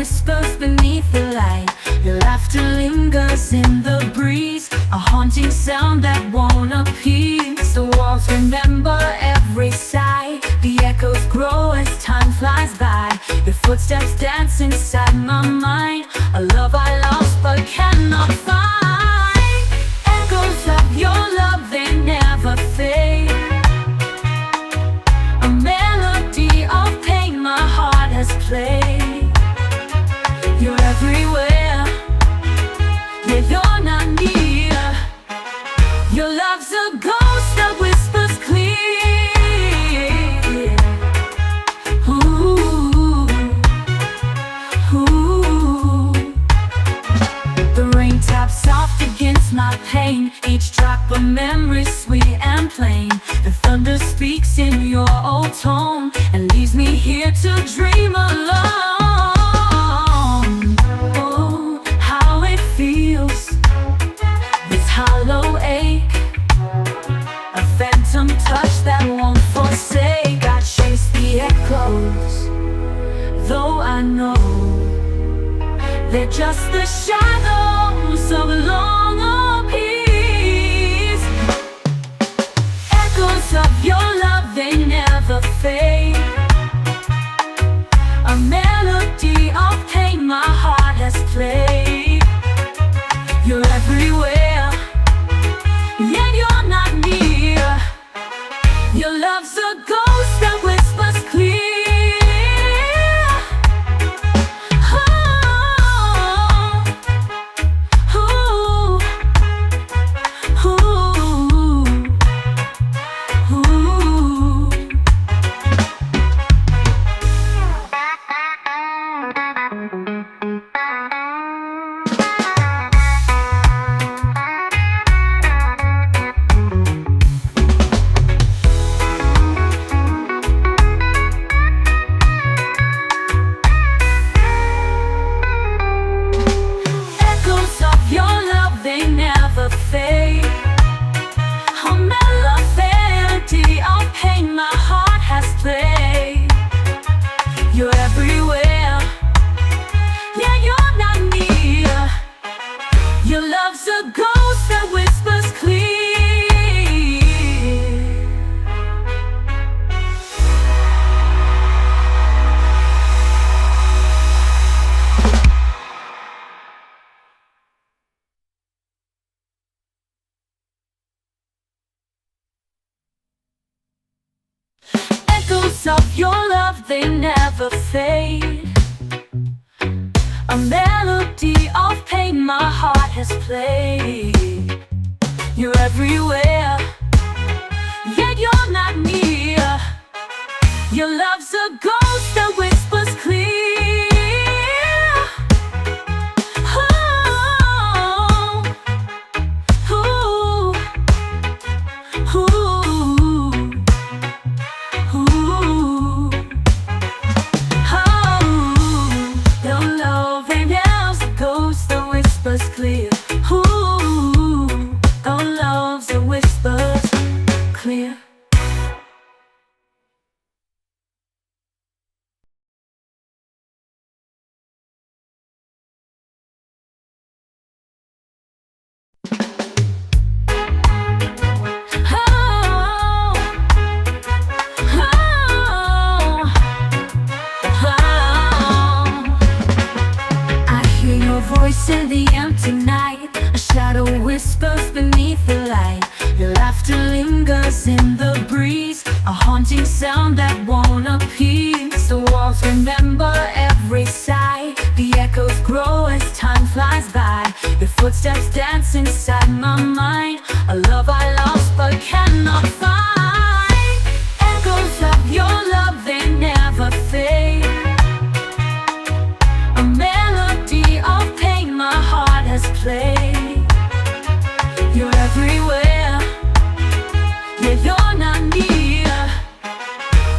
whispers beneath the light. Your laughter lingers in the breeze, a haunting sound that won't appease. The walls remember every sigh, the echoes grow as time flies by. Your footsteps dance inside my mind, a love I lost but cannot find. Echoes of your love, they never fade. A melody of pain my heart has played. You're everywhere, yet you're not near. Your love's a ghost that whispers clear. Ooh, ooh. The rain taps soft against my pain, each drop a memory sweet and plain. The thunder speaks in your old tone and leaves me here to dream alone. Oh, how it feels, this hollow ache, a phantom touch that won't forsake. I chase the echoes, though I know they're just the shadows of long peace. Echoes of your love, they never fade. A melody of pain my heart has played. You're everywhere, yet you're not near. Your love's a ghost that whispers clear. Of your love, they never fade. A melody of pain my heart has played. You're everywhere, yet you're not near. Your love's a ghost that whispers clear. Clear. Ooh, our love's a whispers clear. Voice in the empty night, a shadow whispers beneath the light. Your laughter lingers in the breeze, a haunting sound that won't appease. The walls remember every sigh, the echoes grow as time flies by. Your footsteps dance inside my mind, a love I lost but cannot find. Echoes of your love, they never fade. A melody of pain my heart has played. You're everywhere, yet you're not near.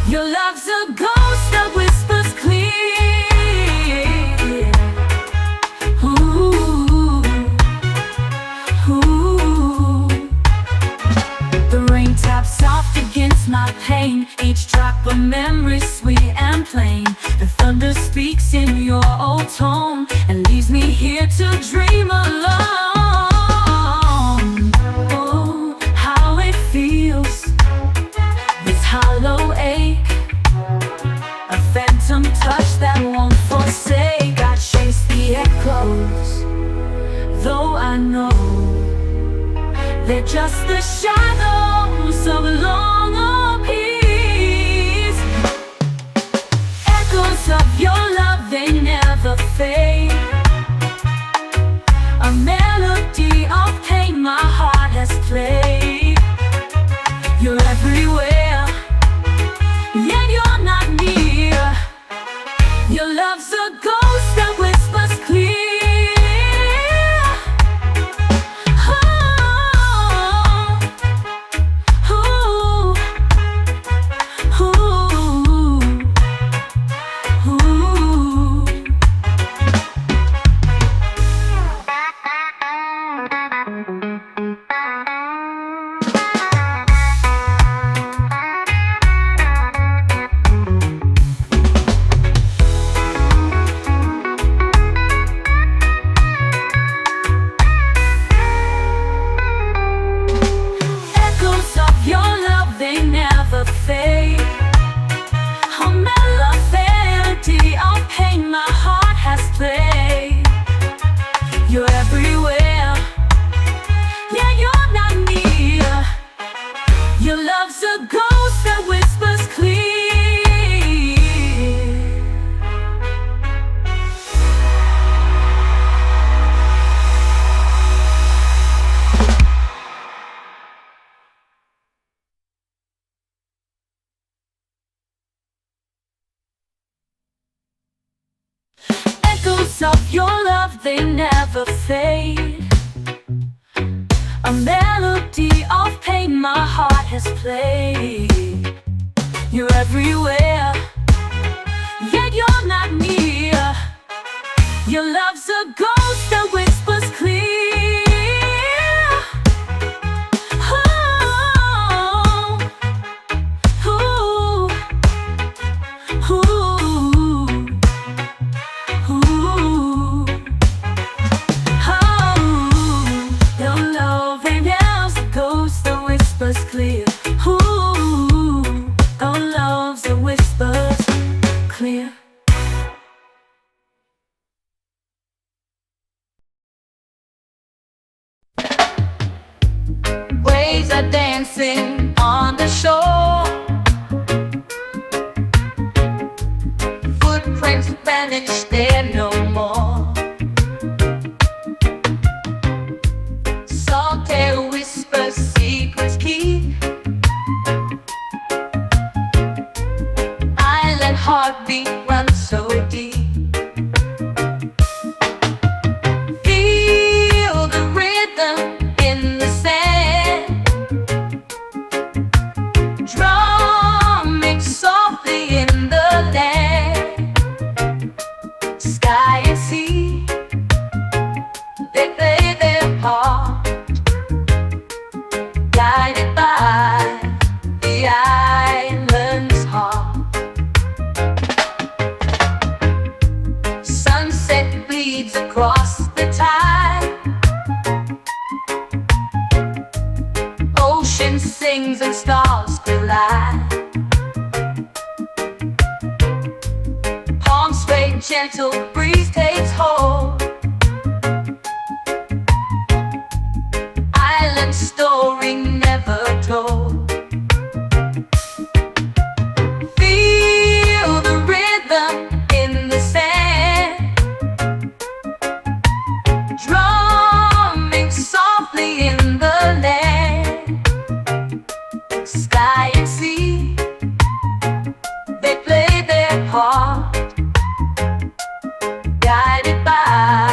Your love's a ghost that whispers clear. Ooh, ooh. tone and leaves me here to dream alone. Oh, how it feels, this hollow ache, a phantom touch that won't forsake. I chase the echoes, though I know they're just the shadows of long peace. Echoes of your love, they never fade. A melody of pain my heart has played. You're everywhere, yet you're not near. Your love's a ghost that whispers clear. You're everywhere, yeah, you're not near. Your love's a ghost that whispers clear. Echoes of your love, they never fade. A melody of pain my heart has played. You're everywhere, yet you're not near. Your love's a ghost that whispers clear. Clear. Ooh, our love's a whispers clear. Waves are dancing on the shore. Footprints vanish, they're no more. Solitaire whispers, secrets keep. Island heartbeat runs so deep. Feel the rhythm in the sand, drumming softly in the land. Sky and sea, they play their part, guided by the island's heart. Sunset bleeds across the tide. Ocean sings and stars collide. Palms sway, gentle breeze takes hold. Island story never told. Feel the rhythm in the sand, drumming softly in the land. Sky and sea, they play their part, guided by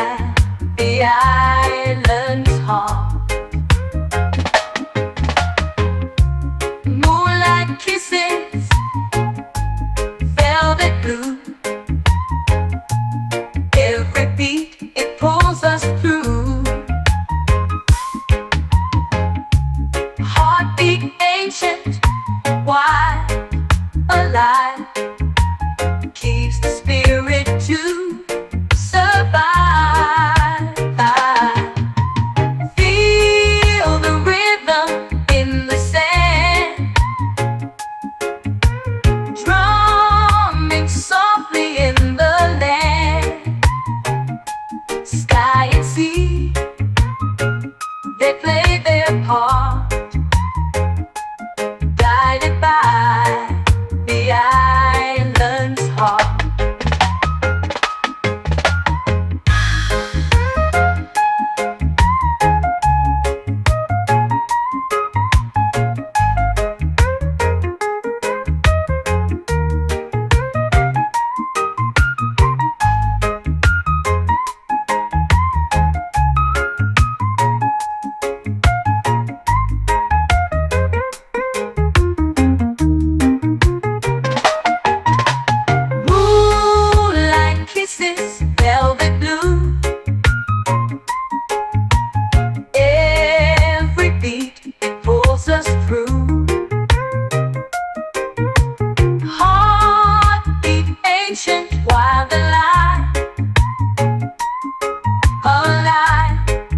roses, velvet blue. Every beat pulls us through. Heartbeat ancient while the light alive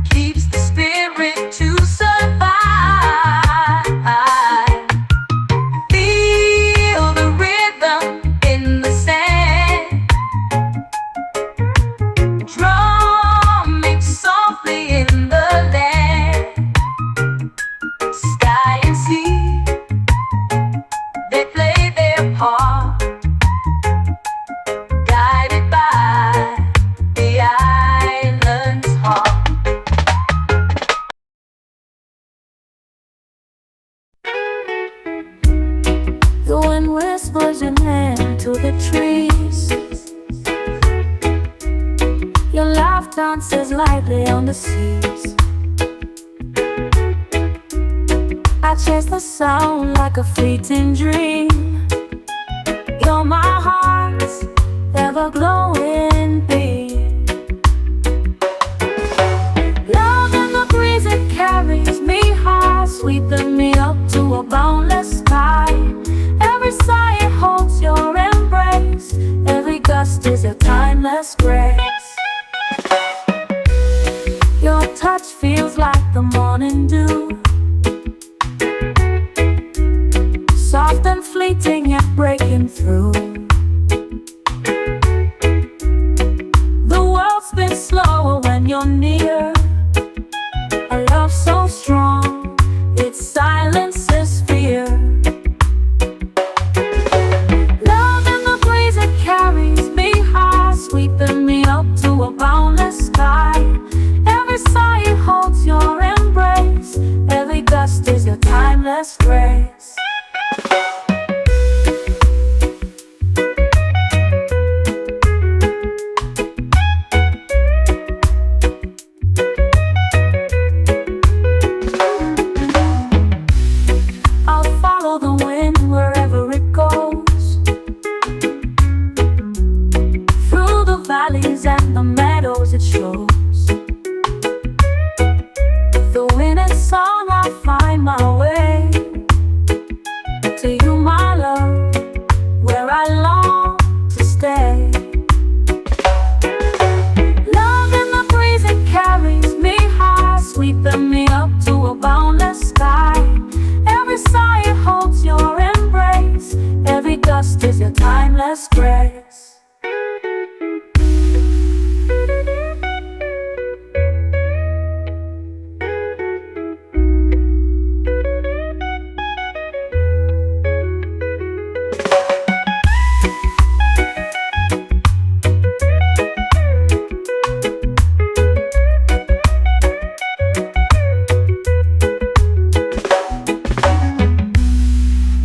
keeps the spirit to survive. Feel the rhythm in the sand, drumming softly in the land. Sky and sea, they play their part, guided by the island's heart. The wind whispers your name to the trees. Your laugh dances lightly on the seas. I chase the sound like a fleeting dream. You're my heart's ever-glowing beam. Love in the breeze, it carries me high, sweeping me up to a boundless sky. Every sigh, it holds your embrace. Every gust is a timeless grace. Your touch feels like the morning dew, soft and fleeting yet breaking through. The world spins slower when you're near. A love so strong, it silences fear. Love in the breeze, it carries me high, sweeping me up to a boundless sky. Every sigh, it holds your embrace. Every gust is your timeless grace. I'll follow the wind wherever it goes, through the valleys and the meadows it shows. Though in its song I find my way to you, my love, where I long to stay. Love in the breeze, it carries me high, sweeping me up to a boundless sky. Every sigh, it holds your embrace. Every gust is your timeless grace.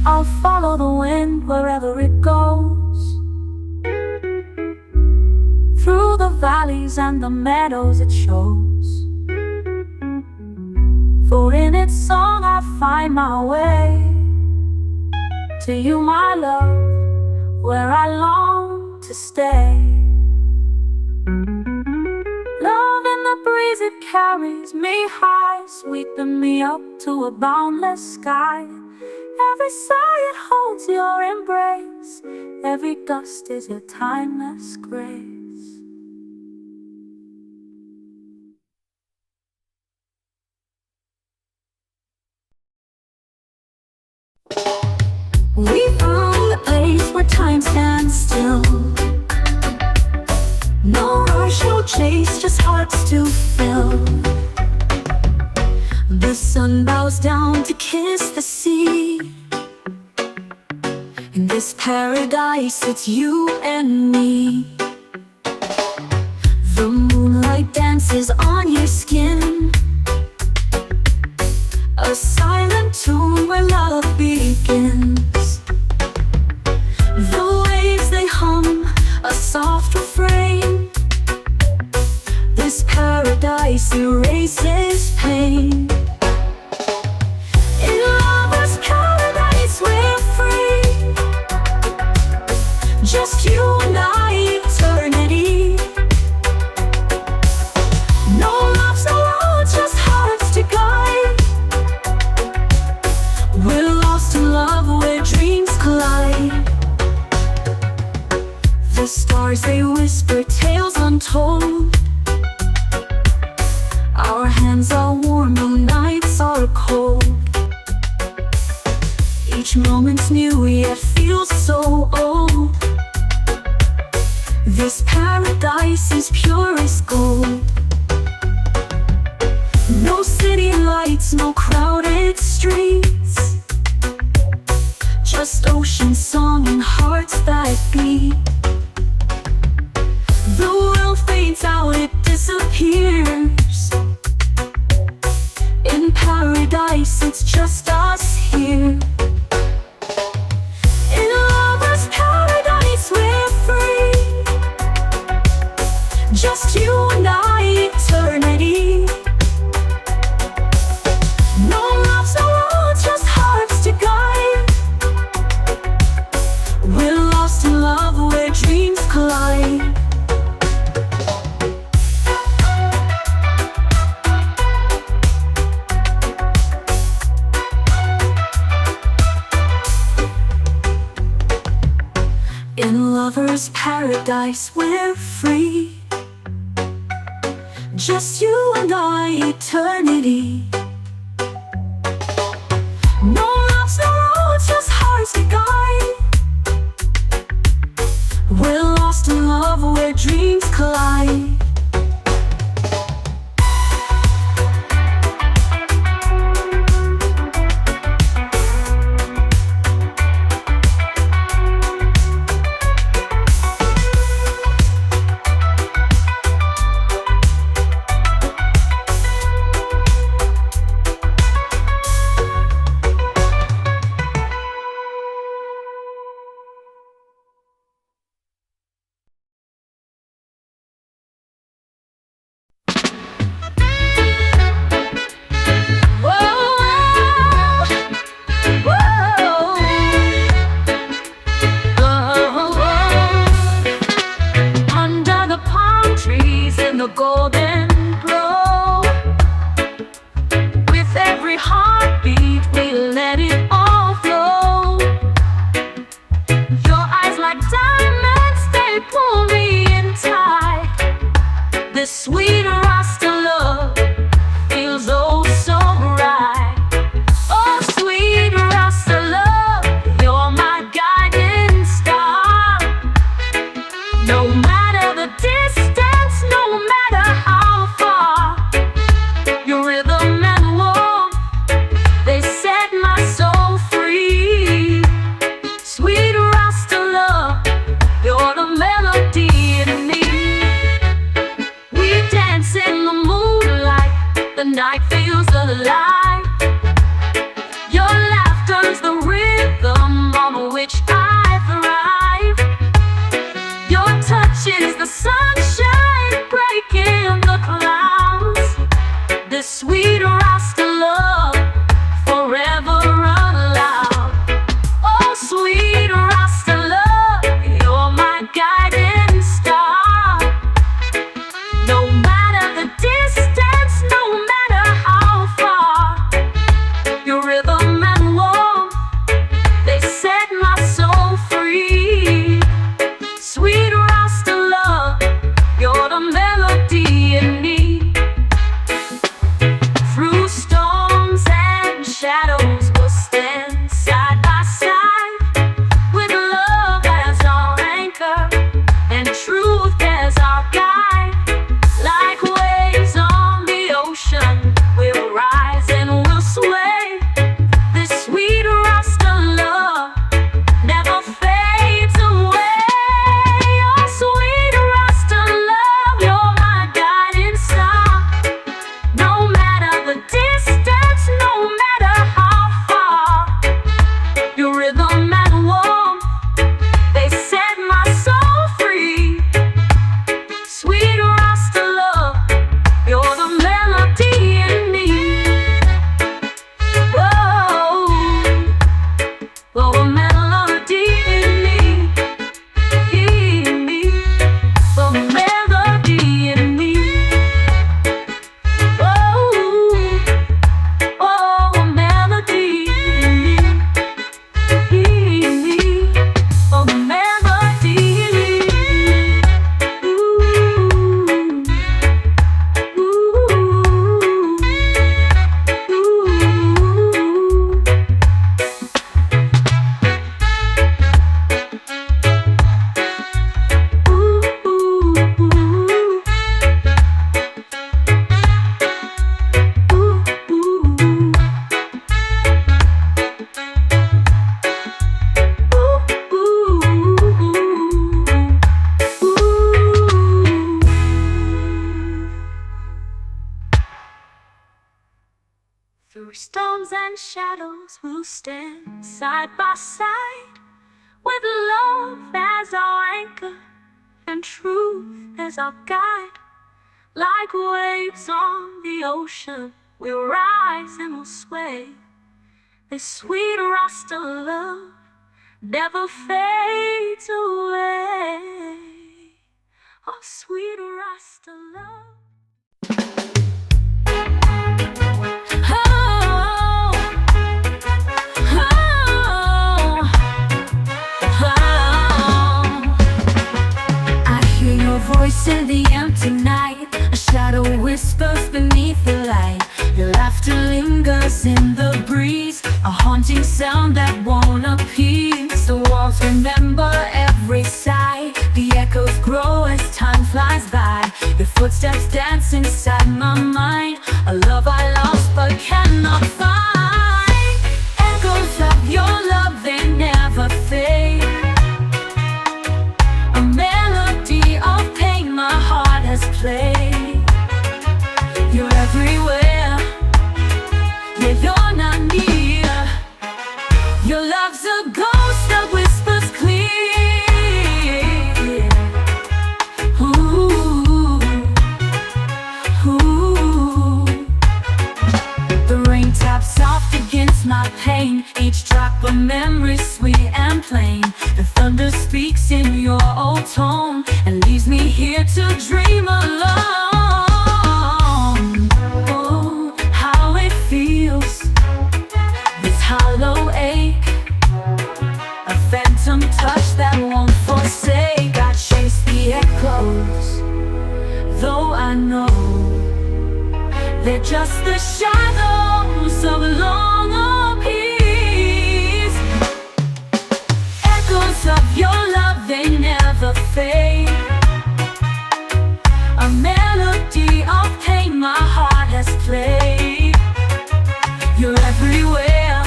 I'll follow the wind wherever it goes, through the valleys and the meadows it shows. For in its song I find my way to you, my love, where I long to stay. Love in the breeze, it carries me high, sweeping me up to a boundless sky. Every sigh, it holds your embrace. Every gust is your timeless grace. We found the place where time stands still. No rush, no chase, just hearts to fill. The sun bows down to kiss the sea. In this paradise, it's you and me. The moonlight dances on your skin, a silent tune where love begins. The waves, they hum a soft refrain. This paradise erases pain. In lover's paradise, we're free. Just you and I, eternity. untold. Our hands are warm, the nights are cold. Each moment's new, yet feels so old. This paradise is pure as gold. No city lights, no crowded streets, just ocean song and hearts that beat. The world fades out, it disappears. In paradise, it's just us here. In a lover's paradise, we're free. Just you and I, eternity. No maps, no roads, just hearts to guide. We're lost in love where dreams collide. In a lover's paradise, we're free. Just you and I, eternity. No maps, no roads, just hearts to guide. We're lost in love where dreams collide. The golden glow, with every heartbeat we let it all flow. Your eyes like diamonds, they pull me in tight. This sweet Rasta love feels oh so right. Oh sweet Rasta love, you're my guiding star. No matter the distance, no matter how far, your rhythm and warmth, they set my soul free. Sweet Rasta love, you're the melody in me. We dance in the moonlight, the night feels alive. Your laughter's the rhythm on which I thrive. Your touch is the sunshine breaking the clouds. This sweet Rasta love forever aloud. Oh sweet Rasta love, you're my guiding star. No matter the distance, no matter how far, Through storms and shadows we'll stand side by side, with love as our anchor and truth as our guide. Like waves on the ocean, we'll rise and we'll sway. This sweet Rasta love never fades away. Oh, sweet Rasta love. Voice in the empty night, a shadow whispers beneath the light. Your laughter lingers in the breeze, a haunting sound that won't appease. The walls remember every sigh, the echoes grow as time flies by. Your footsteps dance inside my mind, a love I lost but cannot find. Echoes of your love, they never fade. A melody of pain my heart has played. You're everywhere, yet you're not near. Your love's a ghost that whispers clear. Ooh, ooh. The rain taps soft against my pain, each drop a memory sweet and plain. The thunder speaks in your old tone and leaves me here to dream alone. Oh, how it feels, this hollow ache, a phantom touch that won't forsake. I chase the echoes, though I know they're just the shadows of long peace. Echoes of your love, they never fade. A melody of pain my heart has played. You're everywhere,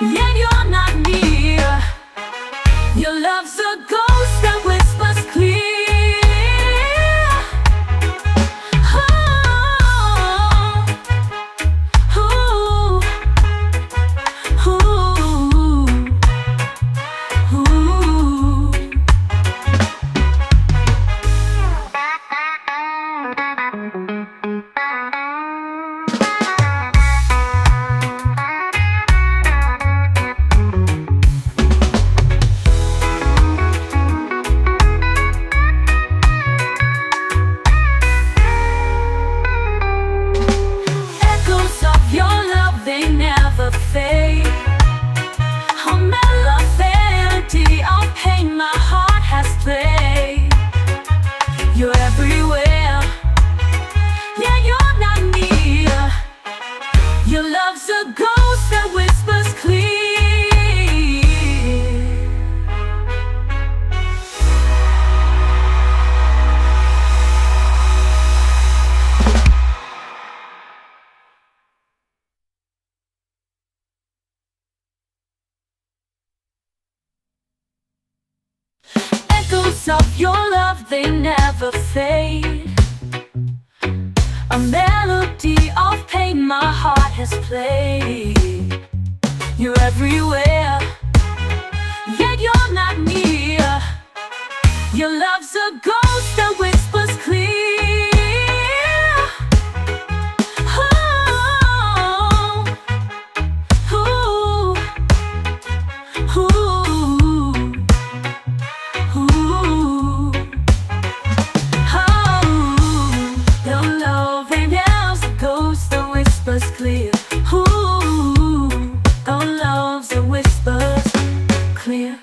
yet you're not near. Your love's a ghost that whispers clear. Of your love, they never fade. A melody of pain my heart has played. You're everywhere, yet you're not near. Your love's a ghost that whispers clear. Clear. Ooh, oh, love's the whispers clear.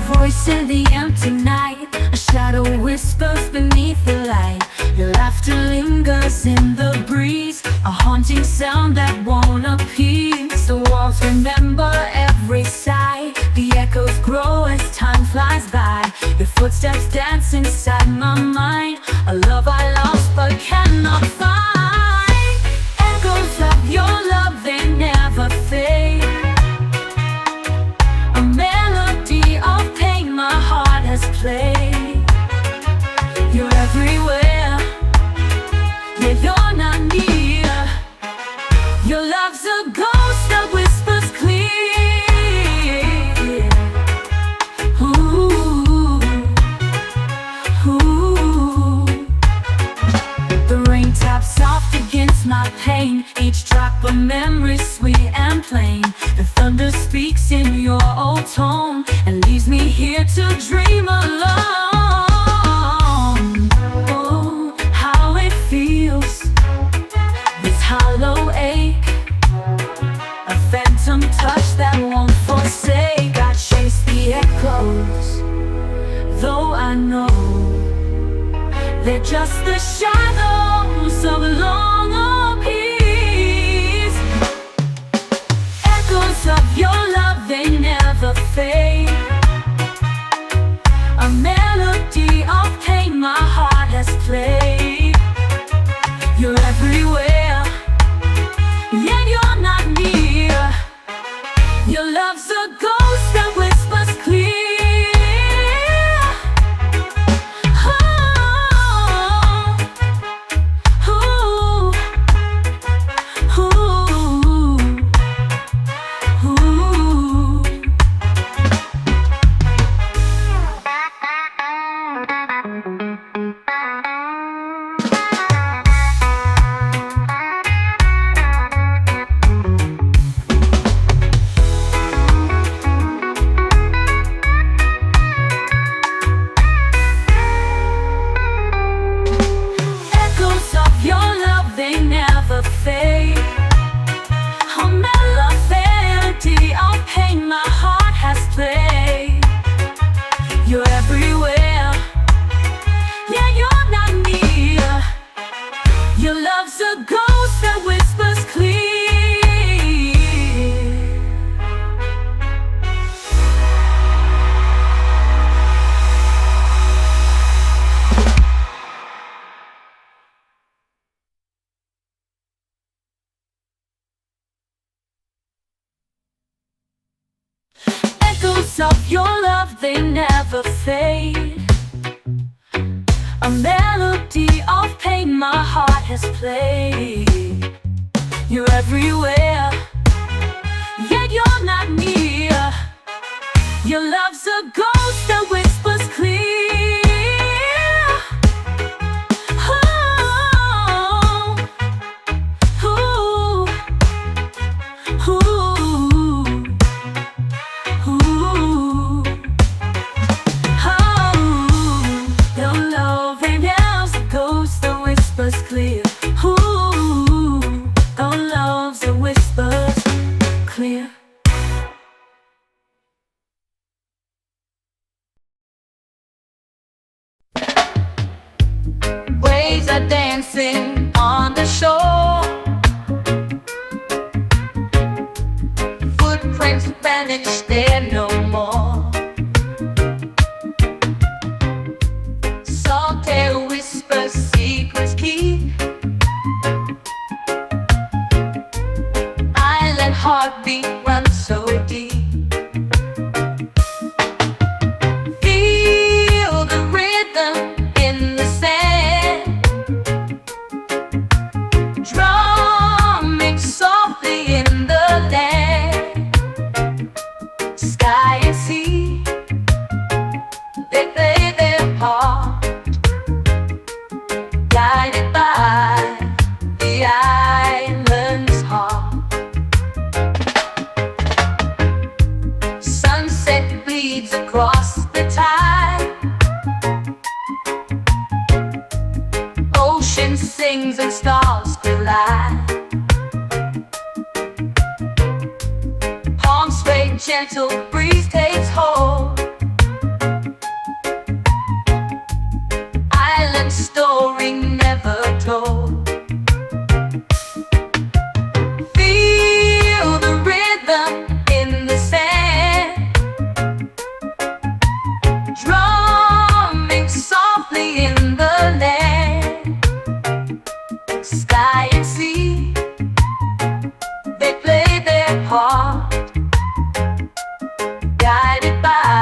Voice in the empty night, a shadow whispers beneath the light. Your laughter lingers in the breeze, a haunting sound that won't appease. The walls remember every sigh, the echoes grow as time flies by. Your footsteps speaks in your old tone and leaves me here to dream alone. Oh, how it feels, this hollow ache, a phantom touch that won't forsake. I chase the echoes, though I know they're just the shadows of long peace. Echoes of your love, they never fade. A melody of pain my heart has played. You're everywhere, yet you're not near. Your love's a ghost that whispers clear. You're everywhere, yeah, you're not near. Your love's a ghost that whispers clear. Echoes of your love, they never fade. A melody of pain my heart has played. You're everywhere, yet you're not near. Your love's a ghost that whispers clear. Clear. Ooh, our love's a whispers clear. Waves are dancing on the shore. Footprints vanish, they're no more. Salt air whispers, secrets keep. Island heartbeat runs so deep. Feel the rhythm in the sand, drumming softly in the land. Sky and sea, they play their part, guided by the island's heart. Sunset bleeds across the tide. Ocean sings and stars collide. Palms sway, gentle breeze takes hold. Island story never told. Feel the rhythm in the sand, drumming softly in the land. Sky and sea, they play their part, guided by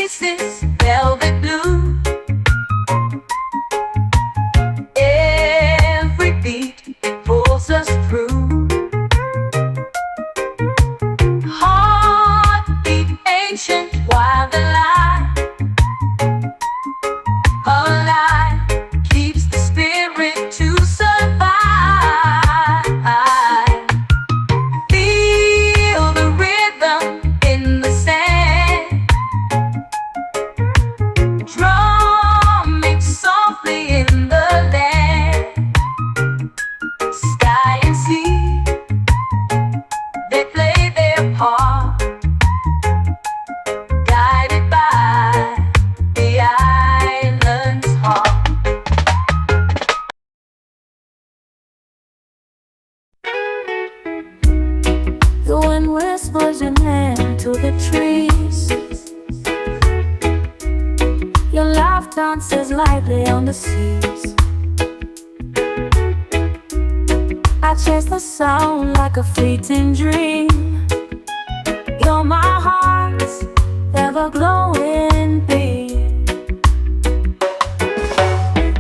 faces, velvet blue. Every beat, it pulls us through. Heartbeat ancient, while the light alive keeps the spirit to survive. Feel the rhythm in the sand, drumming softly in the land. Sky and sea, they play their part, guided by the island's heart. The wind whispers your name to the trees. Your laugh dances lightly on the seas. I chase the sound like a fleeting dream. You're my heart's ever-glowing beam.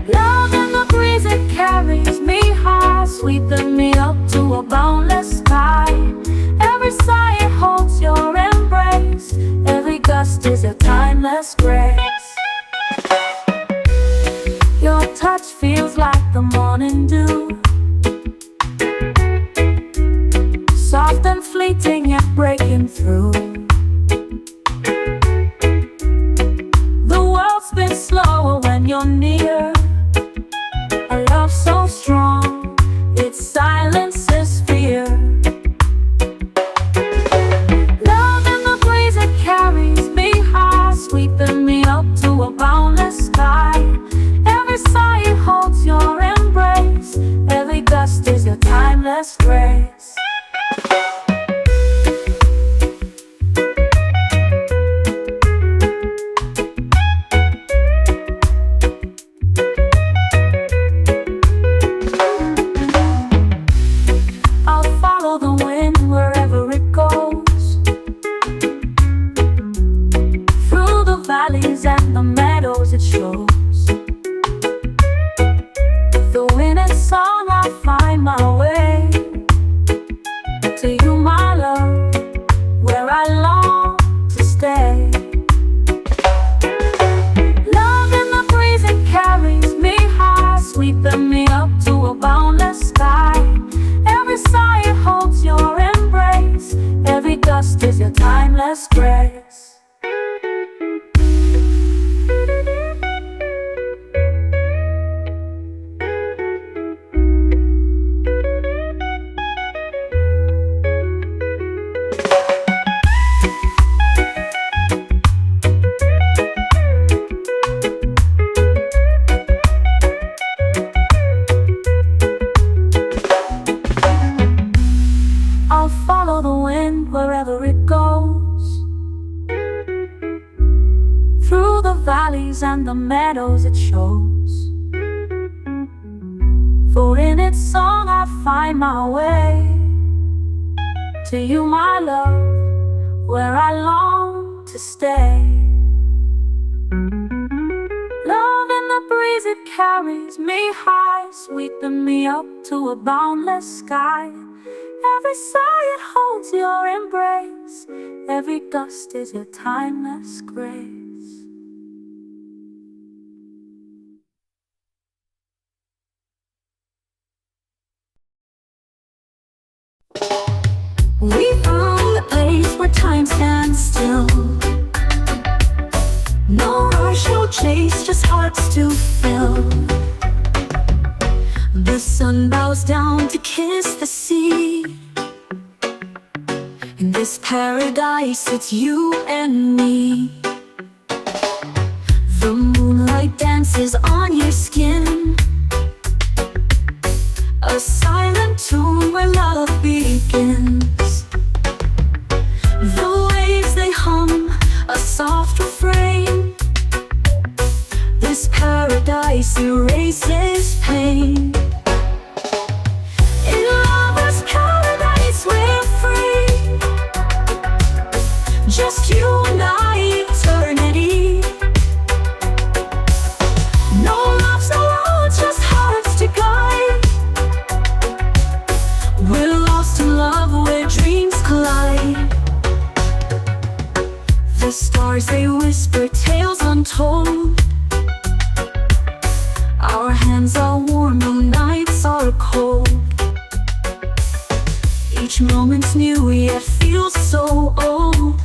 Love in the breeze, it carries me high, sweeping me up to a boundless sky. Every sigh, it holds your embrace. Every gust is a timeless grace. Your touch feels like the morning dew, soft and fleeting yet breaking through. The world spins slower when you're near. A love so strong, it silences fear. Love in the breeze, it carries me high, sweeping me up to a boundless sky. Every sigh, it holds your embrace. Every gust is your timeless grace. I'll follow the wind wherever it goes, through the valleys and the meadows it shows. Though in its song I find my way to you, my love, where I long to stay. Love in the breeze, it carries me high, sweeping me up to a boundless sky. Every sigh, it holds your embrace. Every gust is your timeless grace. I'll follow the wind wherever it goes, through the valleys and the meadows it shows. For in its song I find my way to you, my love, where I long to stay. Love in the breeze, it carries me high, sweeping me up to a boundless sky. Every sigh, it holds your embrace. Every gust is your timeless grace. We found the place where time stands still. No rush, no chase, just hearts to fill. The sun bows down to kiss the sea. In this paradise, it's you and me. The moonlight dances on your skin, a silent tune where love begins. The waves, they hum a soft refrain. This paradise erases pain. In lover's paradise we're free, just you and I, eternity. untold. Our hands are warm, the nights are cold. Each moment's new, yet feels so old.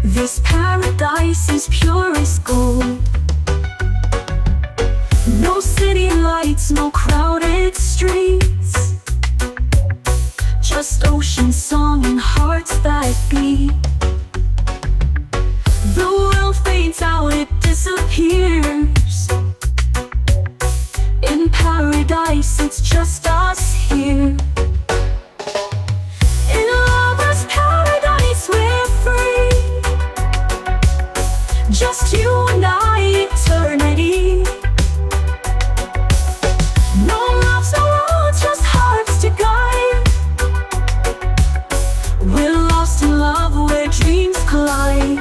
This paradise is pure as gold. No city lights, no crowded streets, just ocean song and hearts that beat. The world fades out, it disappears. In paradise, it's just us here. In lover's paradise, we're free. Just you and I, eternity. No loves, no roads, just hearts to guide. We're lost in love where dreams collide.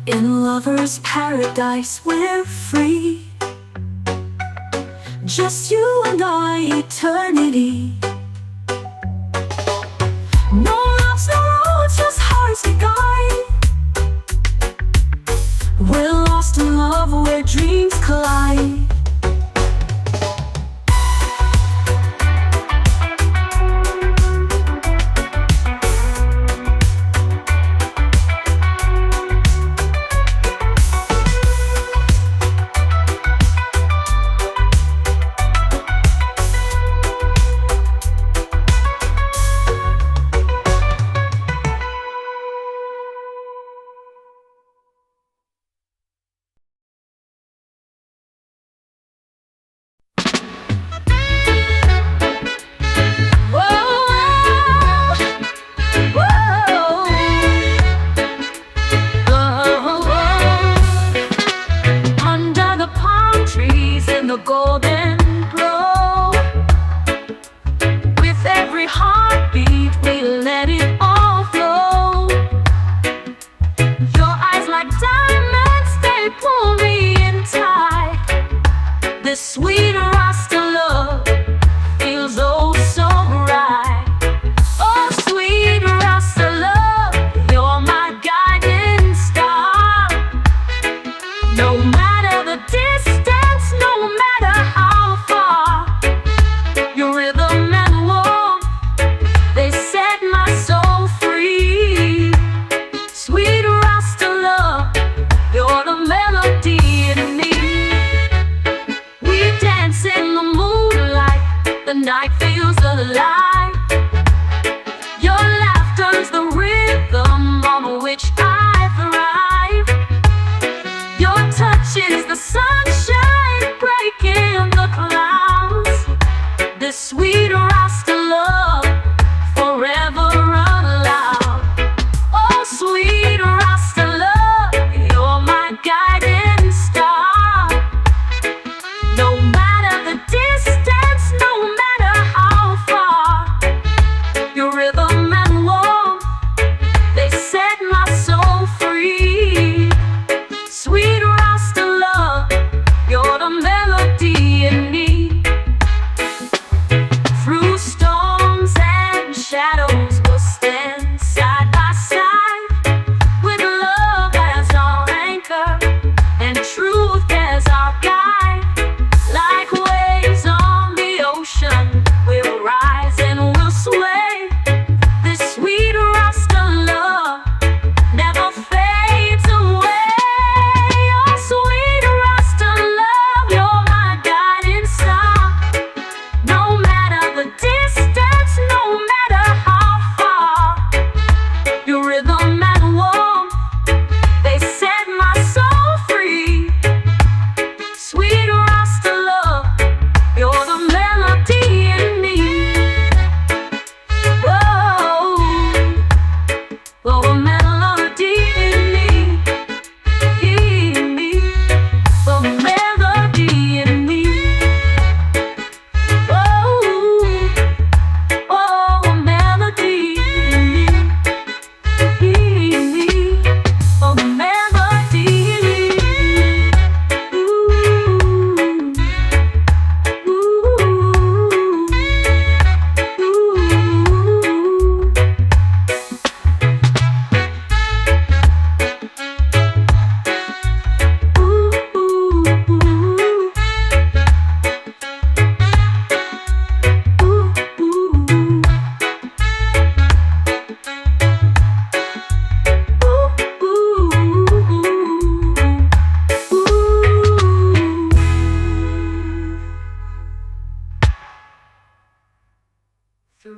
In lover's paradise, we're free. Just you and I, eternity. No loves, no roads, just hearts to guide. We're lost in love where dreams collide. The golden glow, with every heartbeat we let it all flow. Your eyes like diamonds, they pull me in tight. This sweet Rasta love feels oh so right. Oh sweet Rasta love, you're my guiding star. No matter the distance, no matter how far, your rhythm and warmth, they set my soul free. Sweet Rasta love, you're the melody in me. We dance in the moonlight, the night feels alive. Your laughter's the rhythm on which I thrive. Your touch is the sunshine breaking the clouds. This sweet Rasta love forever unloud. Oh sweet Rasta love, you're my guiding star. No matter the distance, no matter how far, your rhythm and warmth, they set my soul free. Sweet Rasta love, you're the melody in me. Through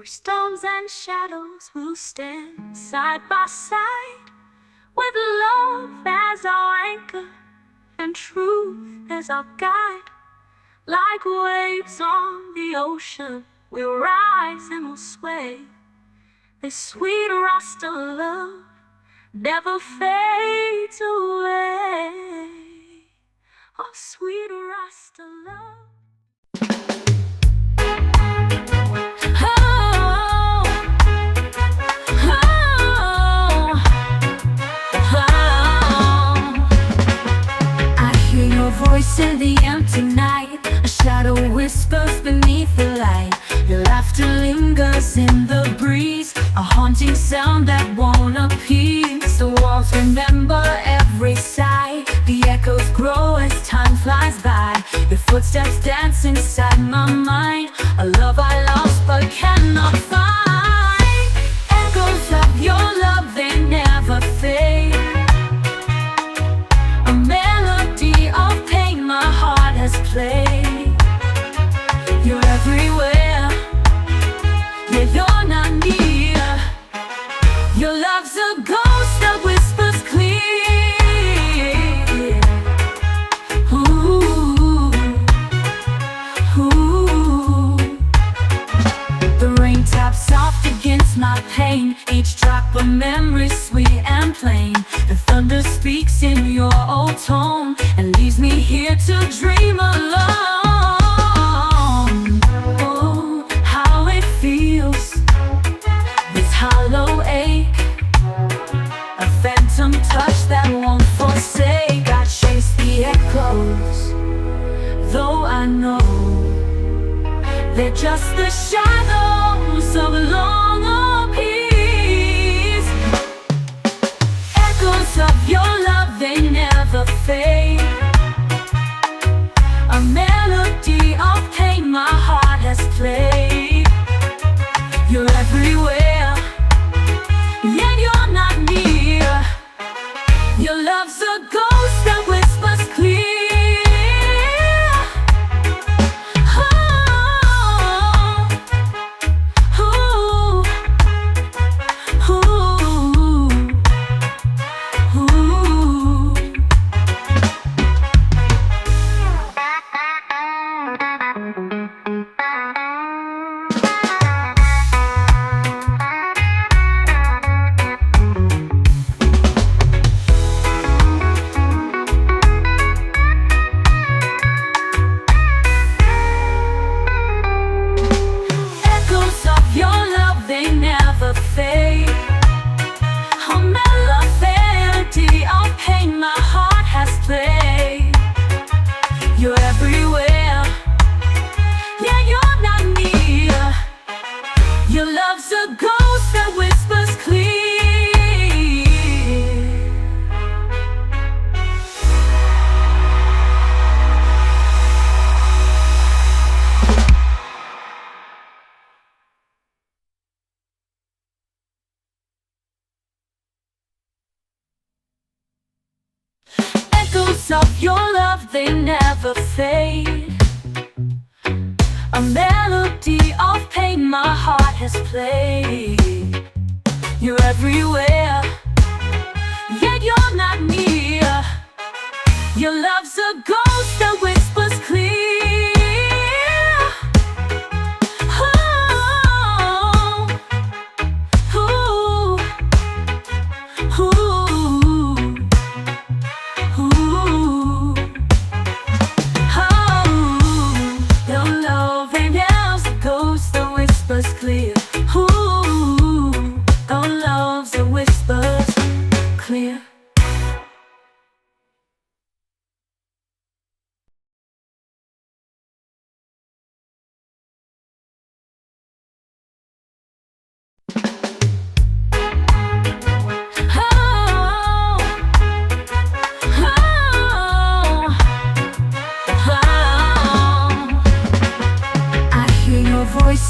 Through storms and shadows we'll stand side by side, with love as our anchor and truth as our guide. Like waves on the ocean, we'll rise and we'll sway. This sweet Rasta love never fades away. Oh, sweet Rasta love. Voice in the empty night, a shadow whispers beneath the light. Your laughter lingers in the breeze, a haunting sound that won't appease. The walls remember every sigh, the echoes grow as time flies by. Your footsteps dance inside my mind, a love I lost but cannot find. Echoes of your love, they never fade. A melody of pain my heart has played. You're everywhere, yet you're not near. Your love's a ghost that whispers clear. Ooh, ooh. The rain taps soft against my pain, each drop a memory sweet and plain. The thunder speaks in your old tone and leaves me here to dream alone. Oh, how it feels, this hollow ache, a phantom touch that won't forsake. I chase the echoes, though I know they're just the shadows of long peace. Echoes of your love, they never fade. A melody of pain my heart has played. You're everywhere, yet you're not near. Your love's a ghost that whispers clear. Of your love, they never fade. A melody of pain my heart has played. You're everywhere, yet you're not near. Your love's a ghost that whispers clear.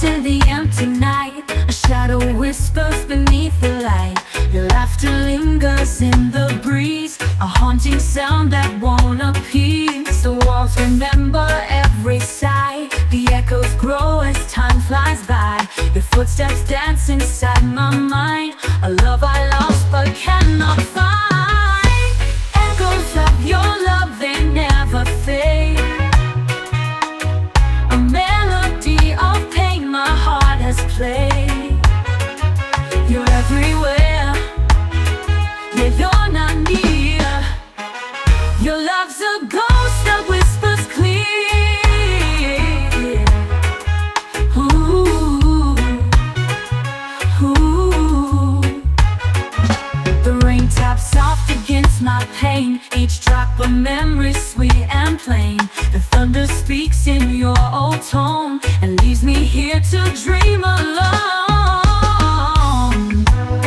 In the empty night, a shadow whispers beneath the light. Your laughter lingers in the breeze, a haunting sound that won't appease. The walls remember every sigh, the echoes grow as time flies by. Your footsteps dance inside my mind, a love I lost but cannot find. Echoes of your love, they never fade. A melody of pain my heart has played. You're everywhere, yeah, you're not near. Your love's a ghost that whispers clear. Ooh, ooh. The rain taps soft against my pain, each drop a memory sweet and plain. The thunder speaks in your old tone and leaves me here to dream alone.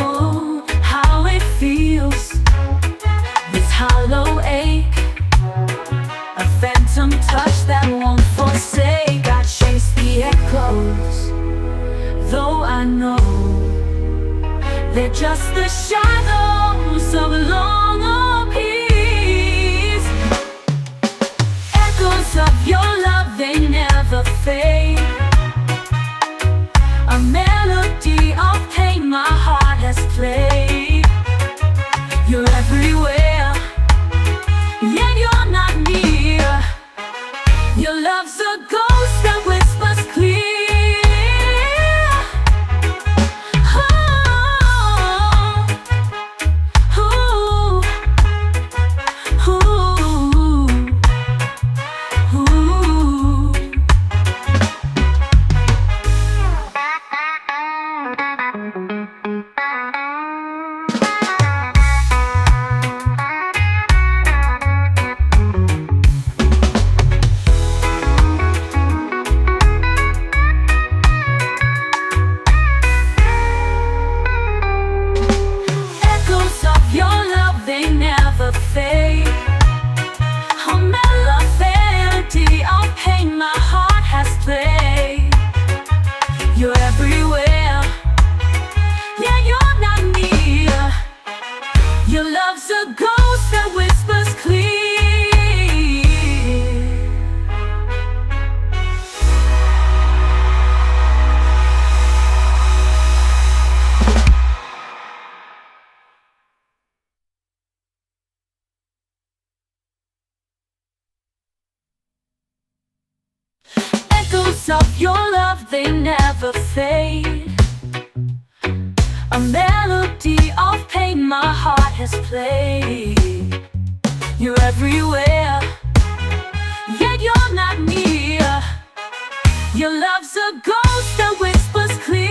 Oh, how it feels, this hollow ache, a phantom touch that won't forsake. I chase the echoes, though I know they're just the shadows of long peace. Echoes of your love, they never fade. A melody of pain my heart has played. You're everywhere, yet you're not near. Your love's a ghost that whispers clear. Of your love, they never fade. A melody of pain my heart has played. You're everywhere, yet you're not near. Your love's a ghost that whispers clear.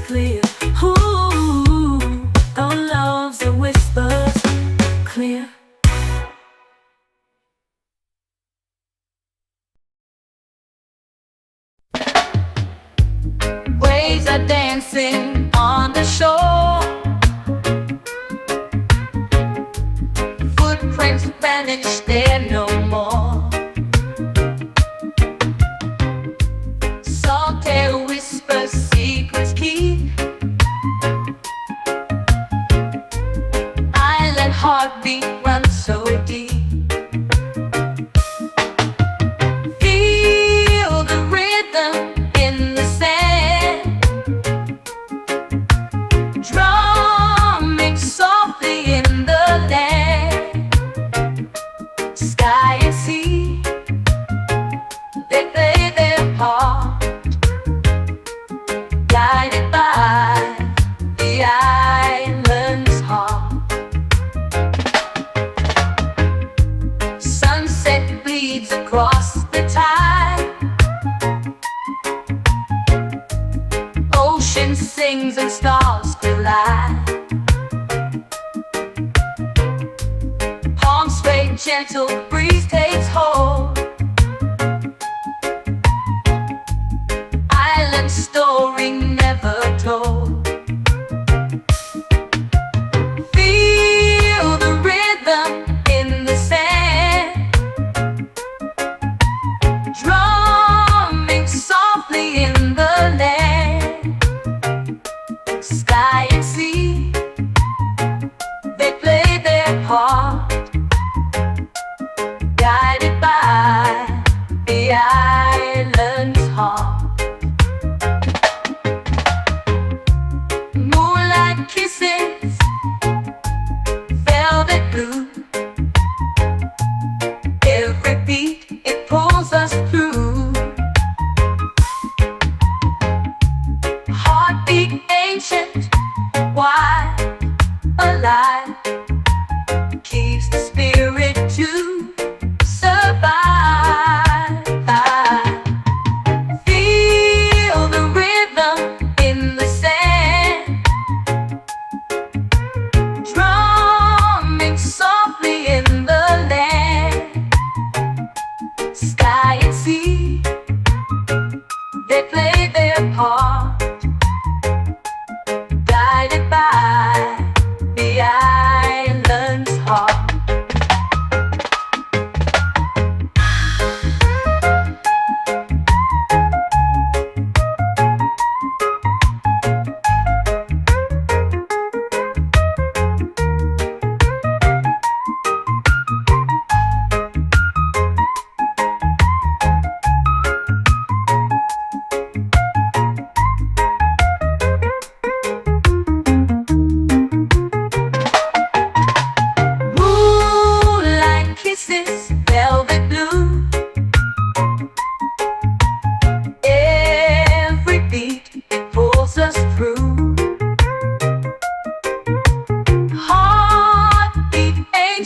Clear. Ooh, our love's a whispers clear. Waves are dancing on the shore. Footprints vanish, they're no more. Saltaire whispers, secrets keep. Island heartbeat runs so deep. Feel the rhythm in the sand, drumming softly in the land. Sky and sea, they play their part, guided by the island's heart. Sunset bleeds across the tide, ocean sings and stars collide. Palms sway, gentle breeze takes hold. Island story never told. Feel the rhythm in the sand, drum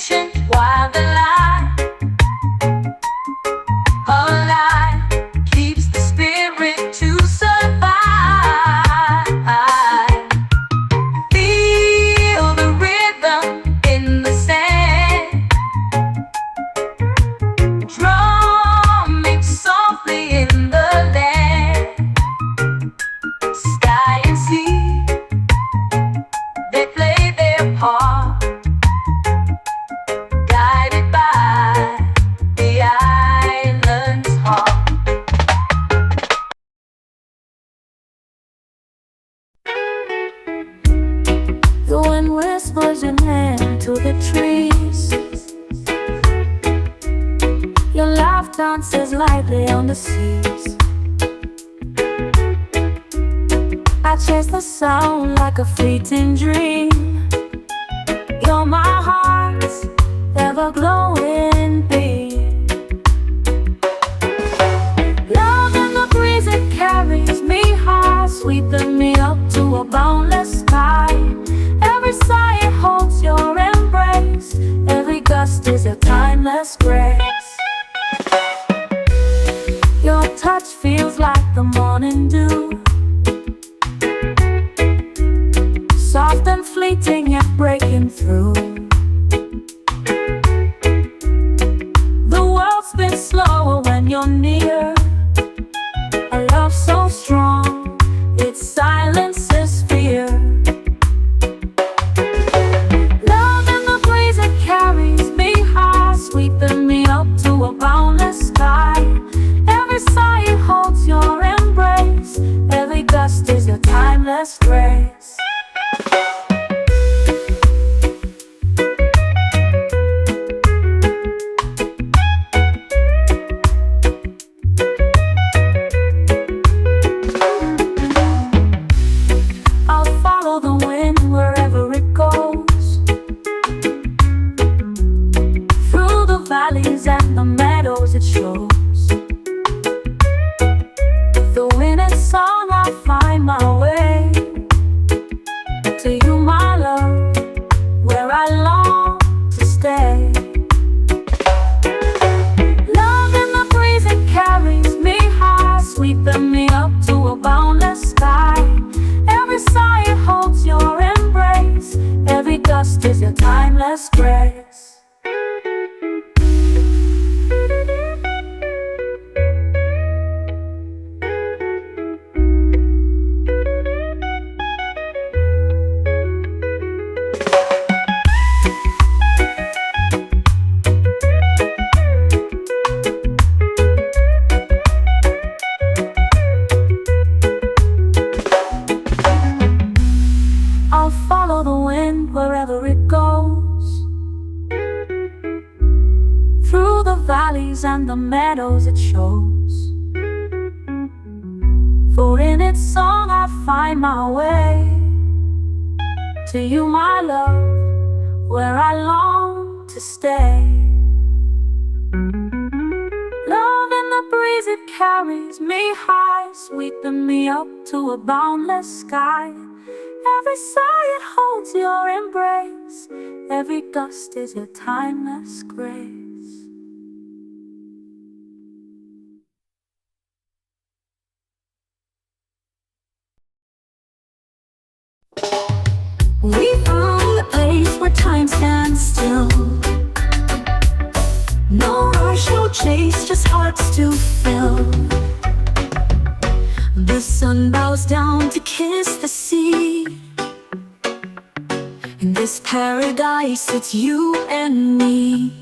patient while the light alive keeps the spirit to survive. Feel the rhythm in the sand, drumming softly in the land. Sky and sea, they play their part, guided by the island's heart. The wind whispers your name to the trees. Your laugh dances lightly on the seas. I chase the sound like a fleeting dream. You're my heart's ever-glowing beam. Love in the breeze, it carries me high, sweeping me up to a boundless sky. Every sigh, it holds your embrace. Every gust is your timeless grace. Your touch feels like the morning dew, soft and fleeting yet breaking through. The world spins slower when you're near. A love so strong, it silences fear. Love in the breeze, it carries me high, sweeping me up to a boundless sky. Every sigh, it holds your embrace. Every gust is your timeless grace. Valleys and the meadows it shows. The wind and song, I find my way to you, my love, where I long to stay. Love in the breeze, it carries me high, sweeping me up to a boundless sky. Every sigh, it holds your embrace. Every gust is your timeless grace. I'll follow the wind wherever it goes, through the valleys and the meadows it shows. For in its song I find my way to you, my love, where I long to stay. Love in the breeze, it carries me high, sweeping me up to a boundless sky. Every sigh, it holds your embrace. Every gust is your timeless grace. We found the place where time stands still. No rush, no chase, just hearts to fill. The sun bows down to kiss the sea. In this paradise, it's you and me.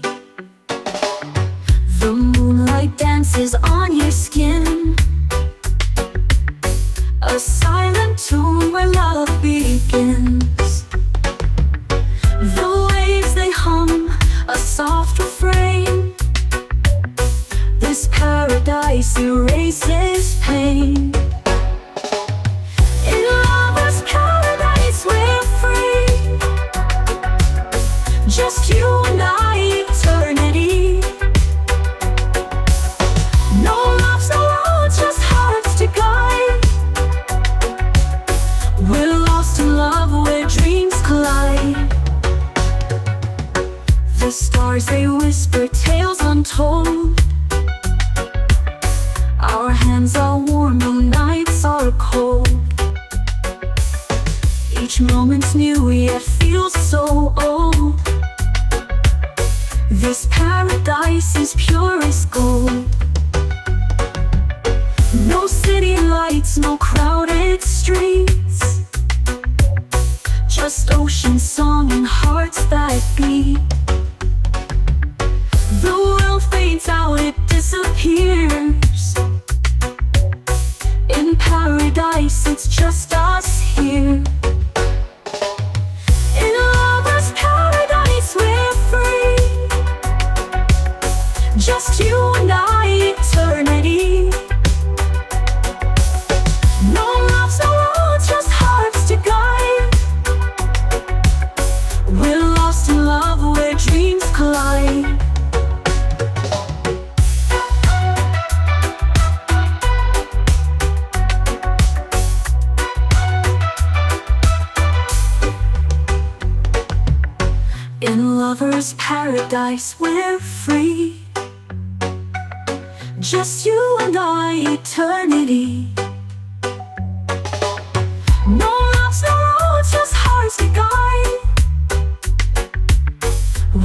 The moonlight dances on your skin, a silent tune where love begins. The waves, they hum a soft refrain. This paradise erases pain. In lover's paradise, we're free. Just you and I, eternity. No love's allowed, just hearts to guide. We're lost in love where dreams collide. The The stars, they whisper tales untold. Our hands are warm, the nights are cold. Each moment's new, yet feels so old. This paradise is pure as gold. No city lights, no crowded streets, just ocean song and hearts that beat. The world fades out, it disappears. In paradise, it's just us here. In a lover's paradise, we're free. Just you and I, eternity. No loves, no roads, just hearts to guide. We're lost in love where dreams collide. In lover's paradise, we're free. Just you and I, eternity. No loves, no roads, just hearts to guide.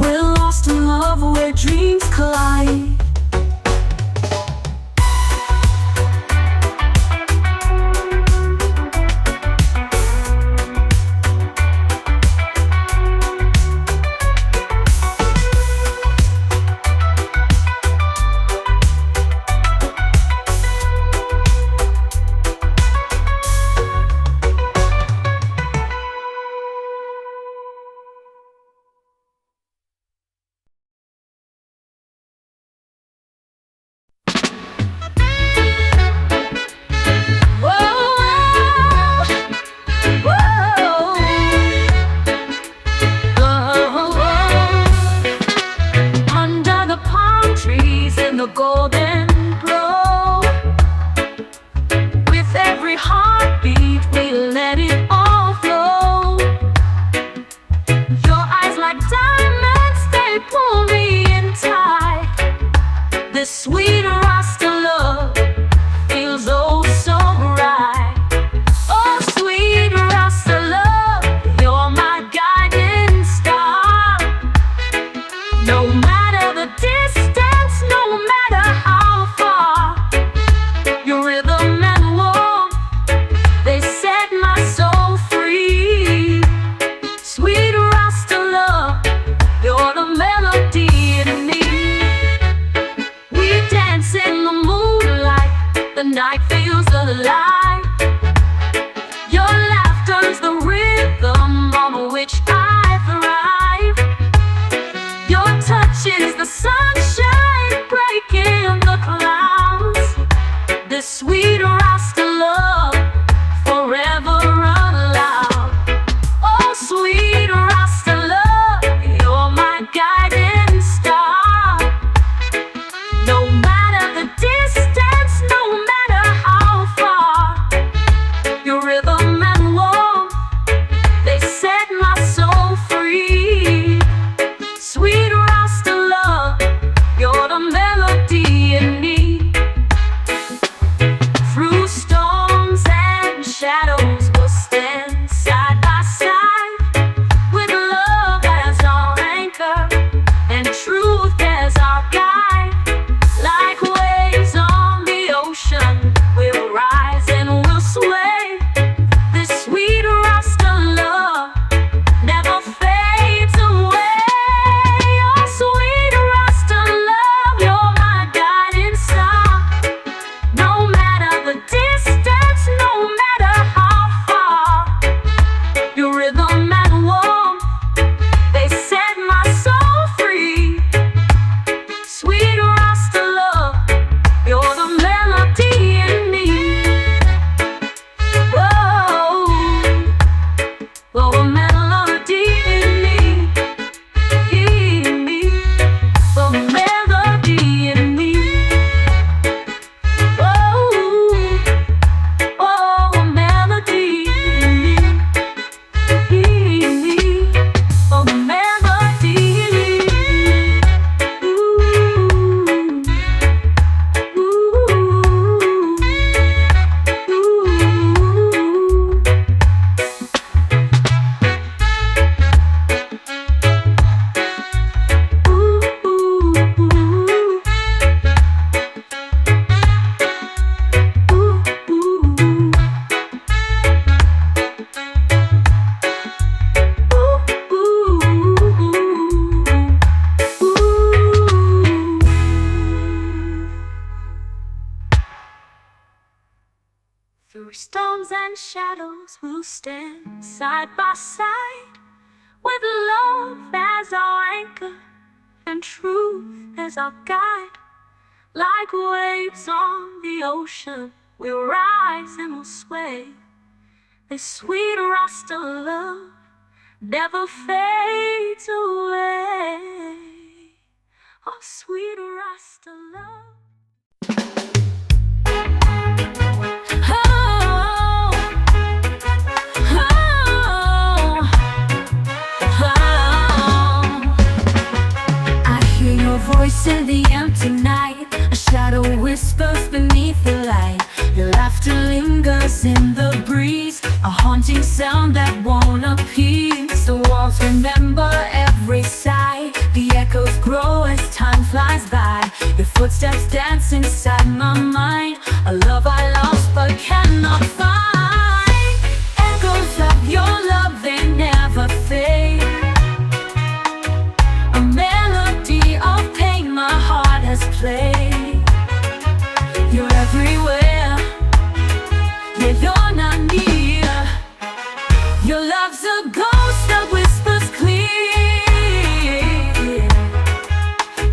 We're lost in love where dreams collide. The golden glow, with every heartbeat we let it all flow. Your eyes like diamonds, they pull me in tight. This sweet Rasta love feels oh so right. Oh sweet Rasta love, you're my guiding star. No matter the distance, no matter how far, your rhythm and warmth, they set my soul free. Sweet Rasta love, you're the melody in me. We dance in the moonlight, the night feels alive. Your laughter's the rhythm on which I thrive. Your touch is the sunshine breaking the clouds. This sweet Rasta love forever alive. Oh sweet Rasta love, you're my guiding star. No matter the distance, no matter how far, your rhythm and warmth, they set my soul free. Sweet Rasta love, you're the melody in me. Through storms and shadows, we'll stand side by side, with love as our anchor and truth as our guide. Like waves on the ocean, we'll rise and we'll sway. This sweet Rasta love never fades away. Oh sweet Rasta love, you're my guiding star. No matter the distance, no matter how far, your rhythm and warmth, they set my soul free. Storms and shadows will stand side by side, with love as our anchor and truth as our guide. Like waves on the ocean, we'll rise and we'll sway. This sweet Rasta love never fades away. Oh, sweet Rasta love. Voice in the empty night, a shadow whispers beneath the light. Your laughter lingers in the breeze, a haunting sound that won't appease. The walls remember every sigh, the echoes grow as time flies by. Your footsteps dance inside my mind, a love I lost but cannot find. Echoes of your love, they never fade. A melody of pain my heart has played. You're everywhere, yet you're not near. Your love's a ghost that whispers clear.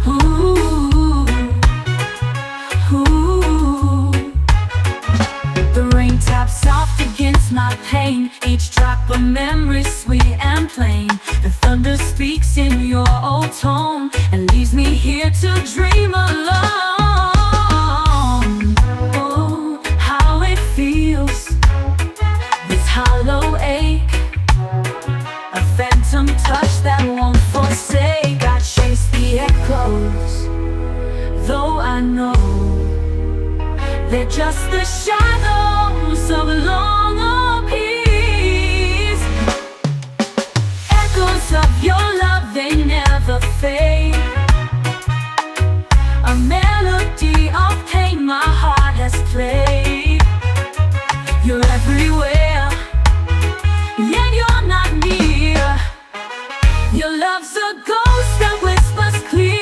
Ooh, ooh. The rain taps soft against my pain, each drop a memory sweet and plain. The thunder speaks in your old tone and leaves me here to dream alone. Oh, how it feels, this hollow ache, a phantom touch that won't forsake. I chase the echoes, though I know they're just the shadows of long peace. Echoes of your love, they never fade. A melody of pain my heart has played. You're everywhere, yet you're not near. Your love's a ghost that whispers clear.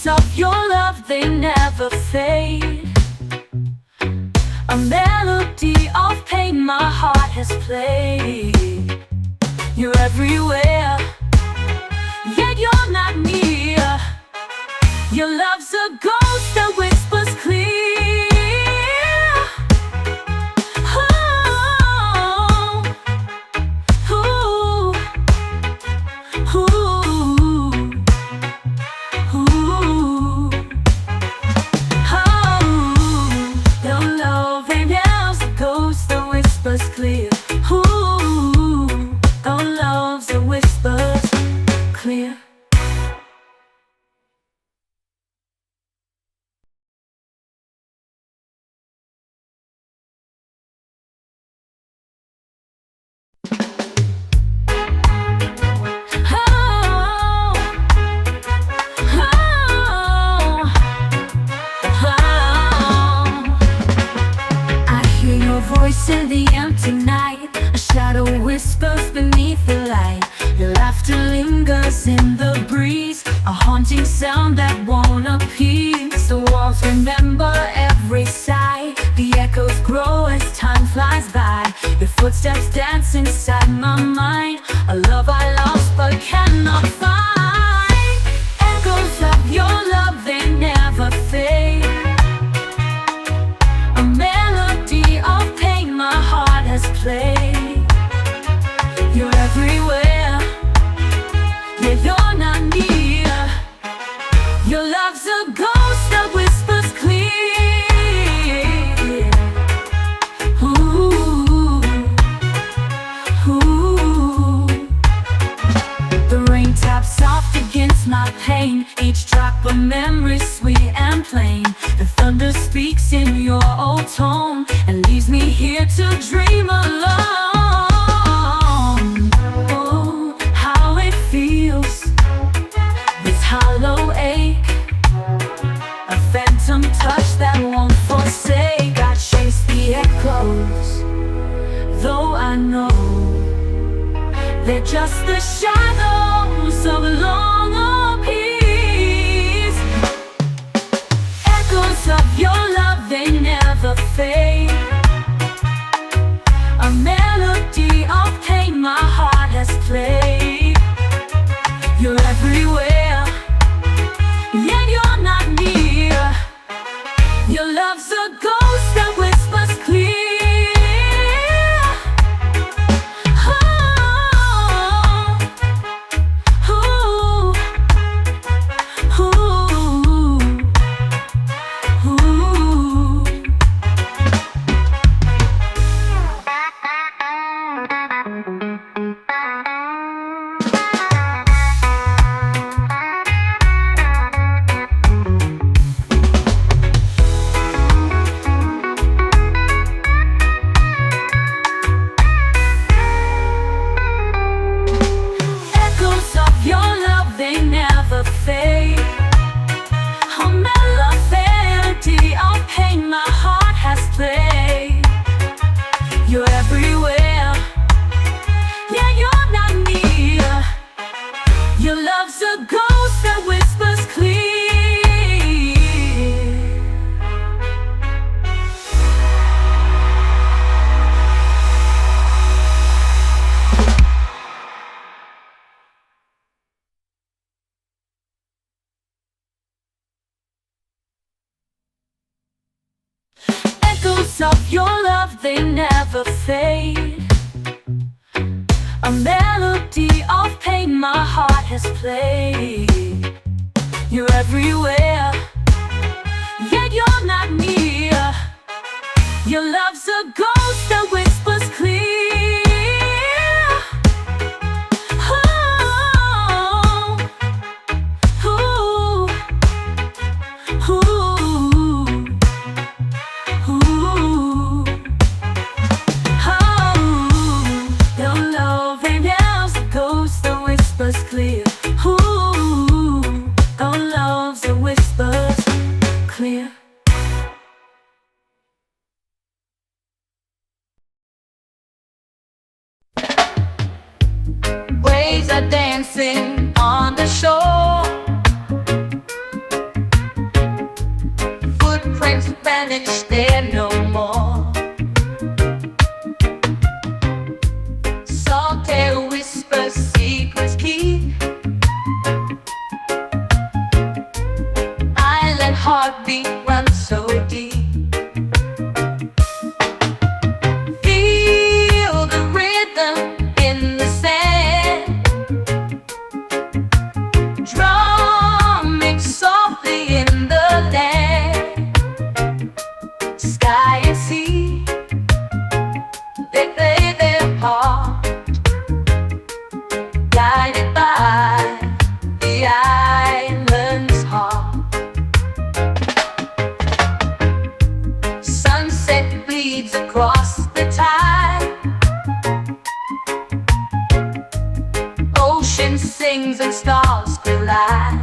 Of your love, they never fade. A melody of pain my heart has played. You're everywhere, yet you're not near. Your love's a ghost that whispers clear. Clear. Ooh, our love's a whispers clear. Voice in the empty night, a shadow whispers beneath the light. Your laughter lingers in the breeze, a haunting sound that won't appease. The walls remember every sigh, the echoes grow as time flies by. Your footsteps dance inside my mind, a love I lost but cannot find. Echoes of your love, they never fade. A melody of pain my heart has played. You're everywhere, yeah, you're not near. Your love's a ghost that whispers clear. Ooh, ooh. The rain taps soft against my pain, each drop a memory sweet and plain. The thunder speaks in your old tone and leaves me here to dream alone. Oh, how it feels, this hollow ache, a phantom touch that won't forsake. I chase the echoes, though I know they're just the shadows of long peace. Echoes of your love, they never fade. A melody of pain my heart has played. You're everywhere, yet you're not near. Your love's a ghost that whispers clear. You're everywhere, yeah, you're not near. Your love's a ghost that whispers clear. Echoes of your love, they never fade. A melody of pain my heart has played. You're everywhere, yet you're not near. Your love's a ghost that whispers clear. Oh, ooh, ooh, ooh. Your love ain't else, the ghost that whispers clear. Ooh, your love's that whispers clear. Waves are dancing on the shore, footprints vanish, they're no more. Saltaire whispers, secrets keep. Island heartbeat runs so deep. Feel the rhythm in the sand, drumming softly in the land. Sky and sea, they play their part, guided by the island's heart. Sunset bleeds across the tide, ocean sings and stars collide.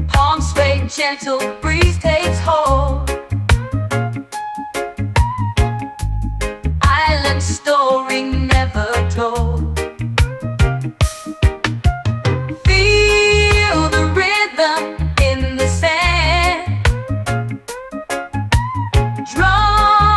Palms sway, gentle breeze takes hold. Island story never told. Feel the rhythm in the sand, drum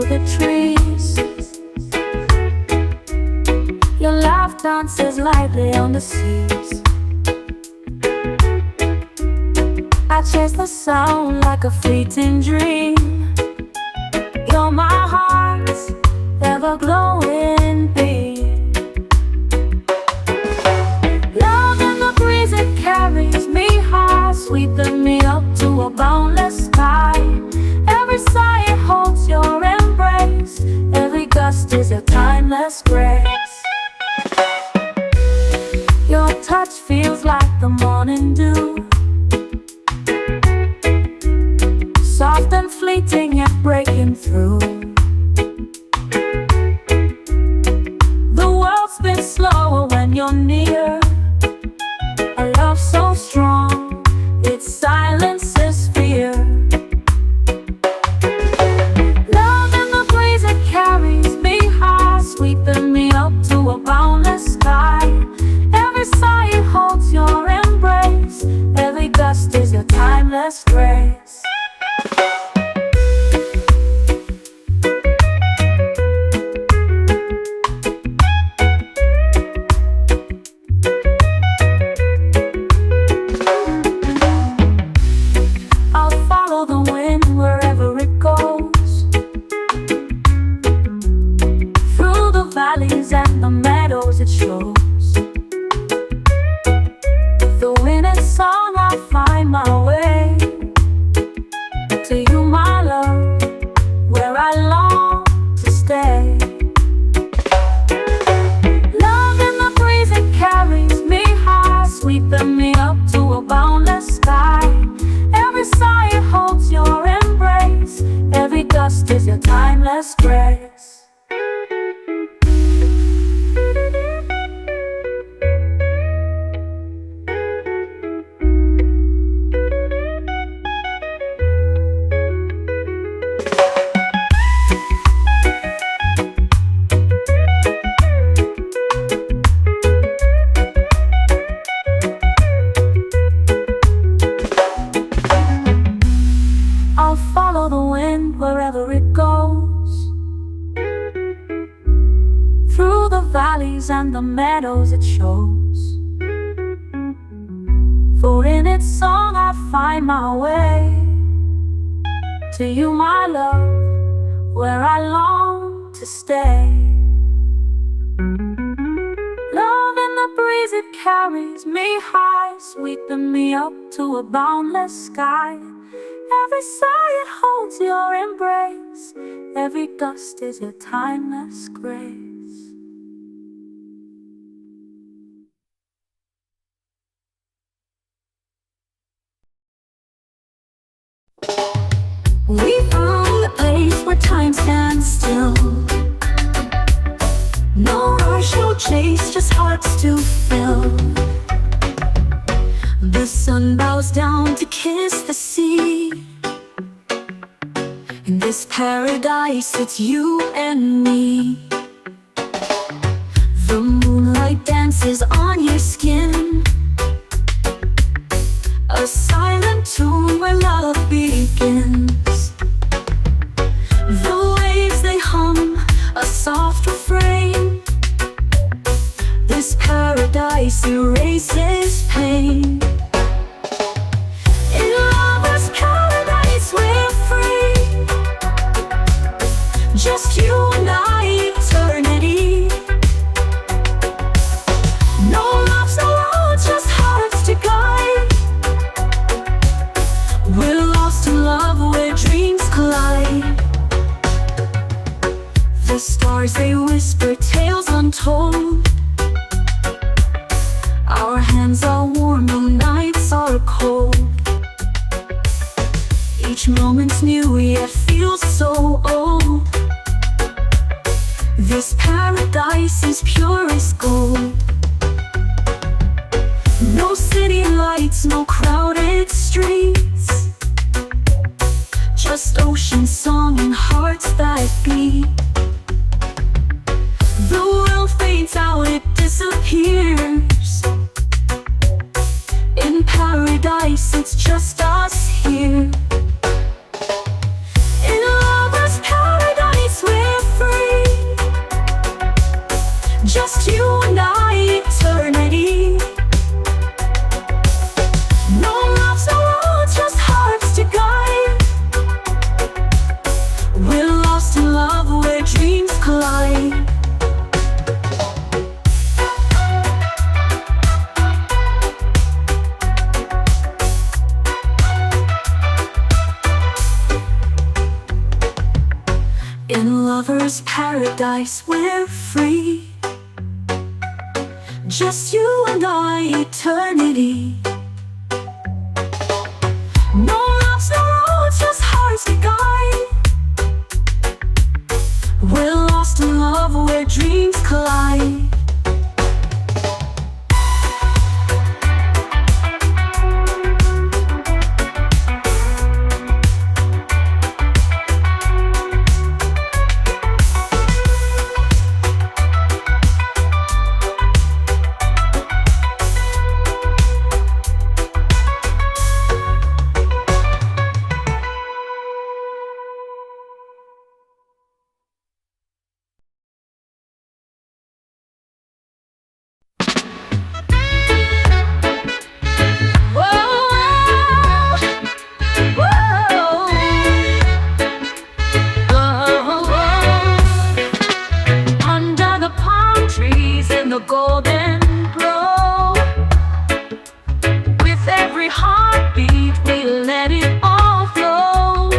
the trees. Your laugh dances lightly on the seas. I chase the sound like a fleeting dream. You're my heart's ever-glowing beam. Love in the breeze, it carries me high, sweeping me up to a boundless sky. Every sigh, it holds your embrace. Every gust is a timeless grace. Your touch feels like the morning dew, soft and fleeting yet breaking through. The world spins slower when you're near. A love so strong, it silences fear. Love in the breeze, it carries me high, sweeping me up to a boundless sky. Every sigh, it holds your embrace. Every gust is your timeless grace. And the meadows it shows. The wind and song, I find my way to you, my love, where I long to stay. Love in the breeze, it carries me high, sweeping me up to a boundless sky. Every sigh, it holds your embrace. Every gust is your timeless grace. I'll follow the wind wherever it goes, through the valleys and the meadows it shows. For in its song I find my way to you, my love, where I long to stay. Love in the breeze, it carries me high, sweeping me up to a boundless sky. Every sigh, it holds your embrace. Every gust is your timeless grace. We found a place where time stands still. No rush, no chase, just hearts to fill. The sun bows down to kiss the sea. In this paradise, it's you and me. The moonlight dances on your skin, a silent tune where love begins. The waves, they hum a soft refrain. This paradise erases pain. In lover's paradise, we're free. Just you and I, eternity. No love's allowed, just hearts to guide. We're lost in love where dreams collide. The stars, they whisper tales untold. Our hands are warm, the nights are cold. Each moment's new, yet feels so old. This paradise is pure as gold. No city lights, no crowded streets, just ocean song and hearts that beat. The world fades out, it disappears. In paradise, it's just us here. In lover's paradise, In lover's paradise we're free, just you and I, eternity. No loves, no roads, just hearts to guide. We're lost in love where dreams collide. The golden glow, with every heartbeat we let it all flow.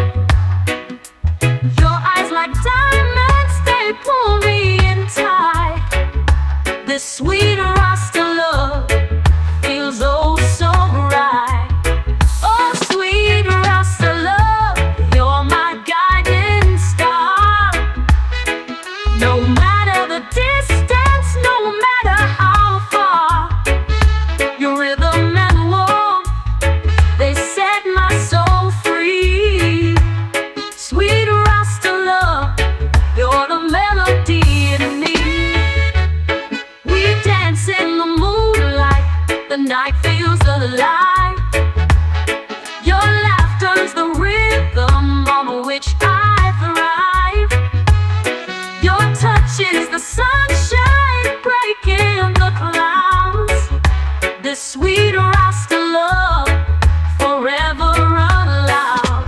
Your eyes like diamonds, they pull me in tight. This sweet Rasta love feels oh so right. Oh sweet Rasta love, you're my guiding star. No matter the distance, no matter how far, your rhythm and warmth, they set my soul free. Sweet Rasta love, you're the melody in me. We dance in the moonlight, the night feels alive. Your laughter's the rhythm on which I thrive. Your touch is the sunshine breaking the clouds. This sweet Rasta love forever allowed.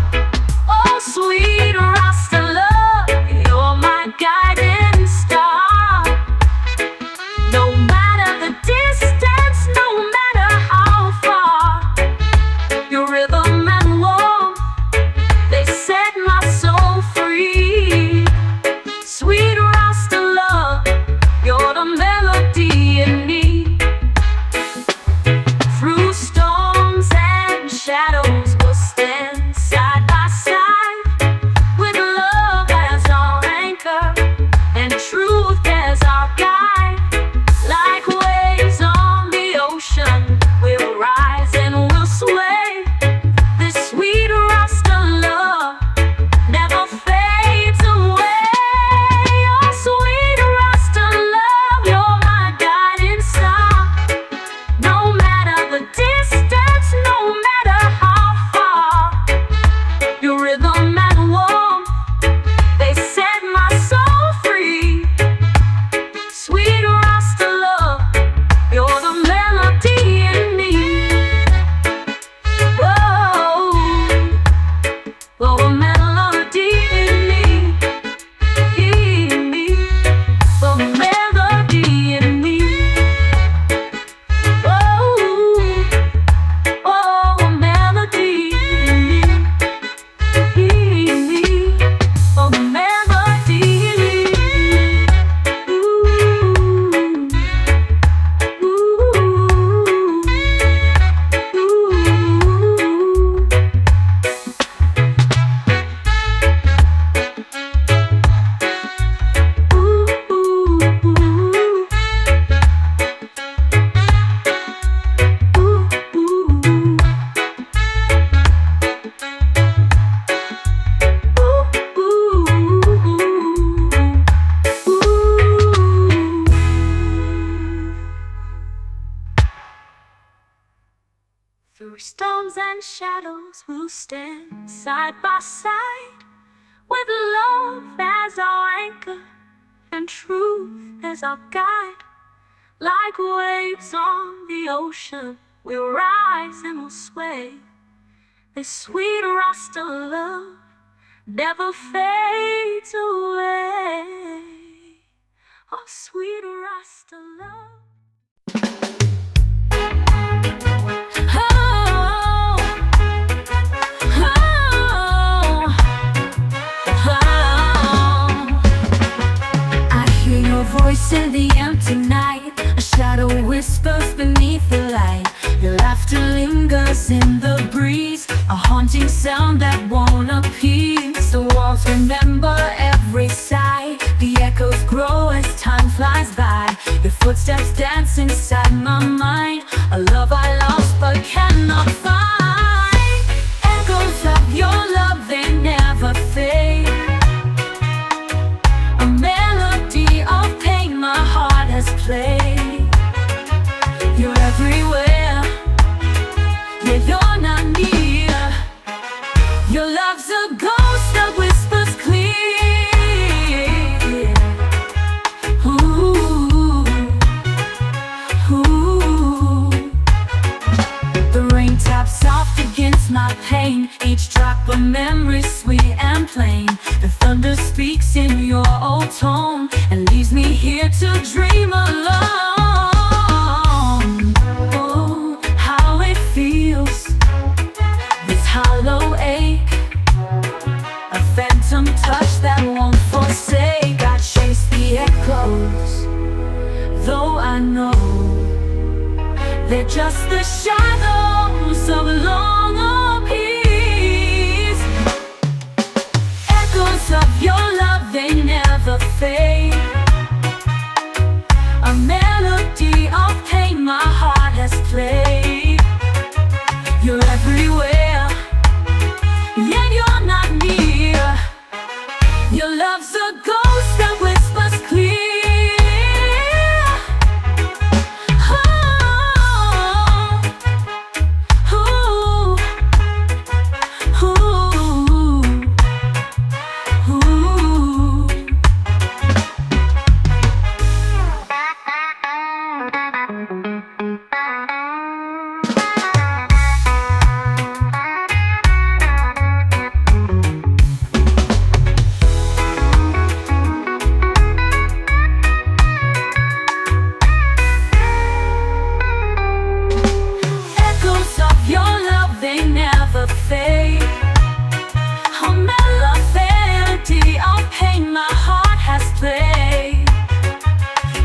Oh sweet Rasta love, you're my guiding star. No matter the distance, no matter how far, your rhythm and warmth, they set my soul free. Sweet Rasta love, you're the melody in me. Through storms and shadows, we'll stand side by side, with love as our anchor and truth as our guide. Like waves on the ocean, we'll rise and we'll sway. This sweet Rasta love never fades away. Oh sweet Rasta love, you're my guiding star. No matter the distance, no matter how far, your rhythm and warmth, they set my soul free. Sweet Rasta love, you're the melody in me. Whoa, oh, a melody in me, oh, melody in me. Oh, oh, a melody in me, oh, melody in me. Ooh, through storms and shadows, we'll stand side by side, with love as our anchor and truth as our guide. Like waves on the ocean, we'll rise and we'll sway. This sweet Rasta love never fades away. Oh, sweet Rasta love. voice in the empty night. A shadow whispers beneath the light. Your laughter lingers in the breeze, a haunting sound that won't appease. The walls remember every sigh. The echoes grow as time flies by. Your footsteps dance inside my mind. A love I lost but cannot find. Echoes of your love, they never fade. A melody of pain my heart has played. You're everywhere, yeah, you're not near. Your love's a ghost that whispers clear. Ooh, ooh. The rain taps soft against my pain. Each drop a memory sweet and plain. The thunder speaks in your old tone and leaves me here to dream alone. Oh, how it feels, this hollow ache, a phantom touch that won't forsake. I chase the echoes, though I know they're just the shadows of long peace. Echoes of your love, they never fade. A melody of pain my heart has played. You're everywhere, yet you're not near. Your love's a ghost that whispers clear.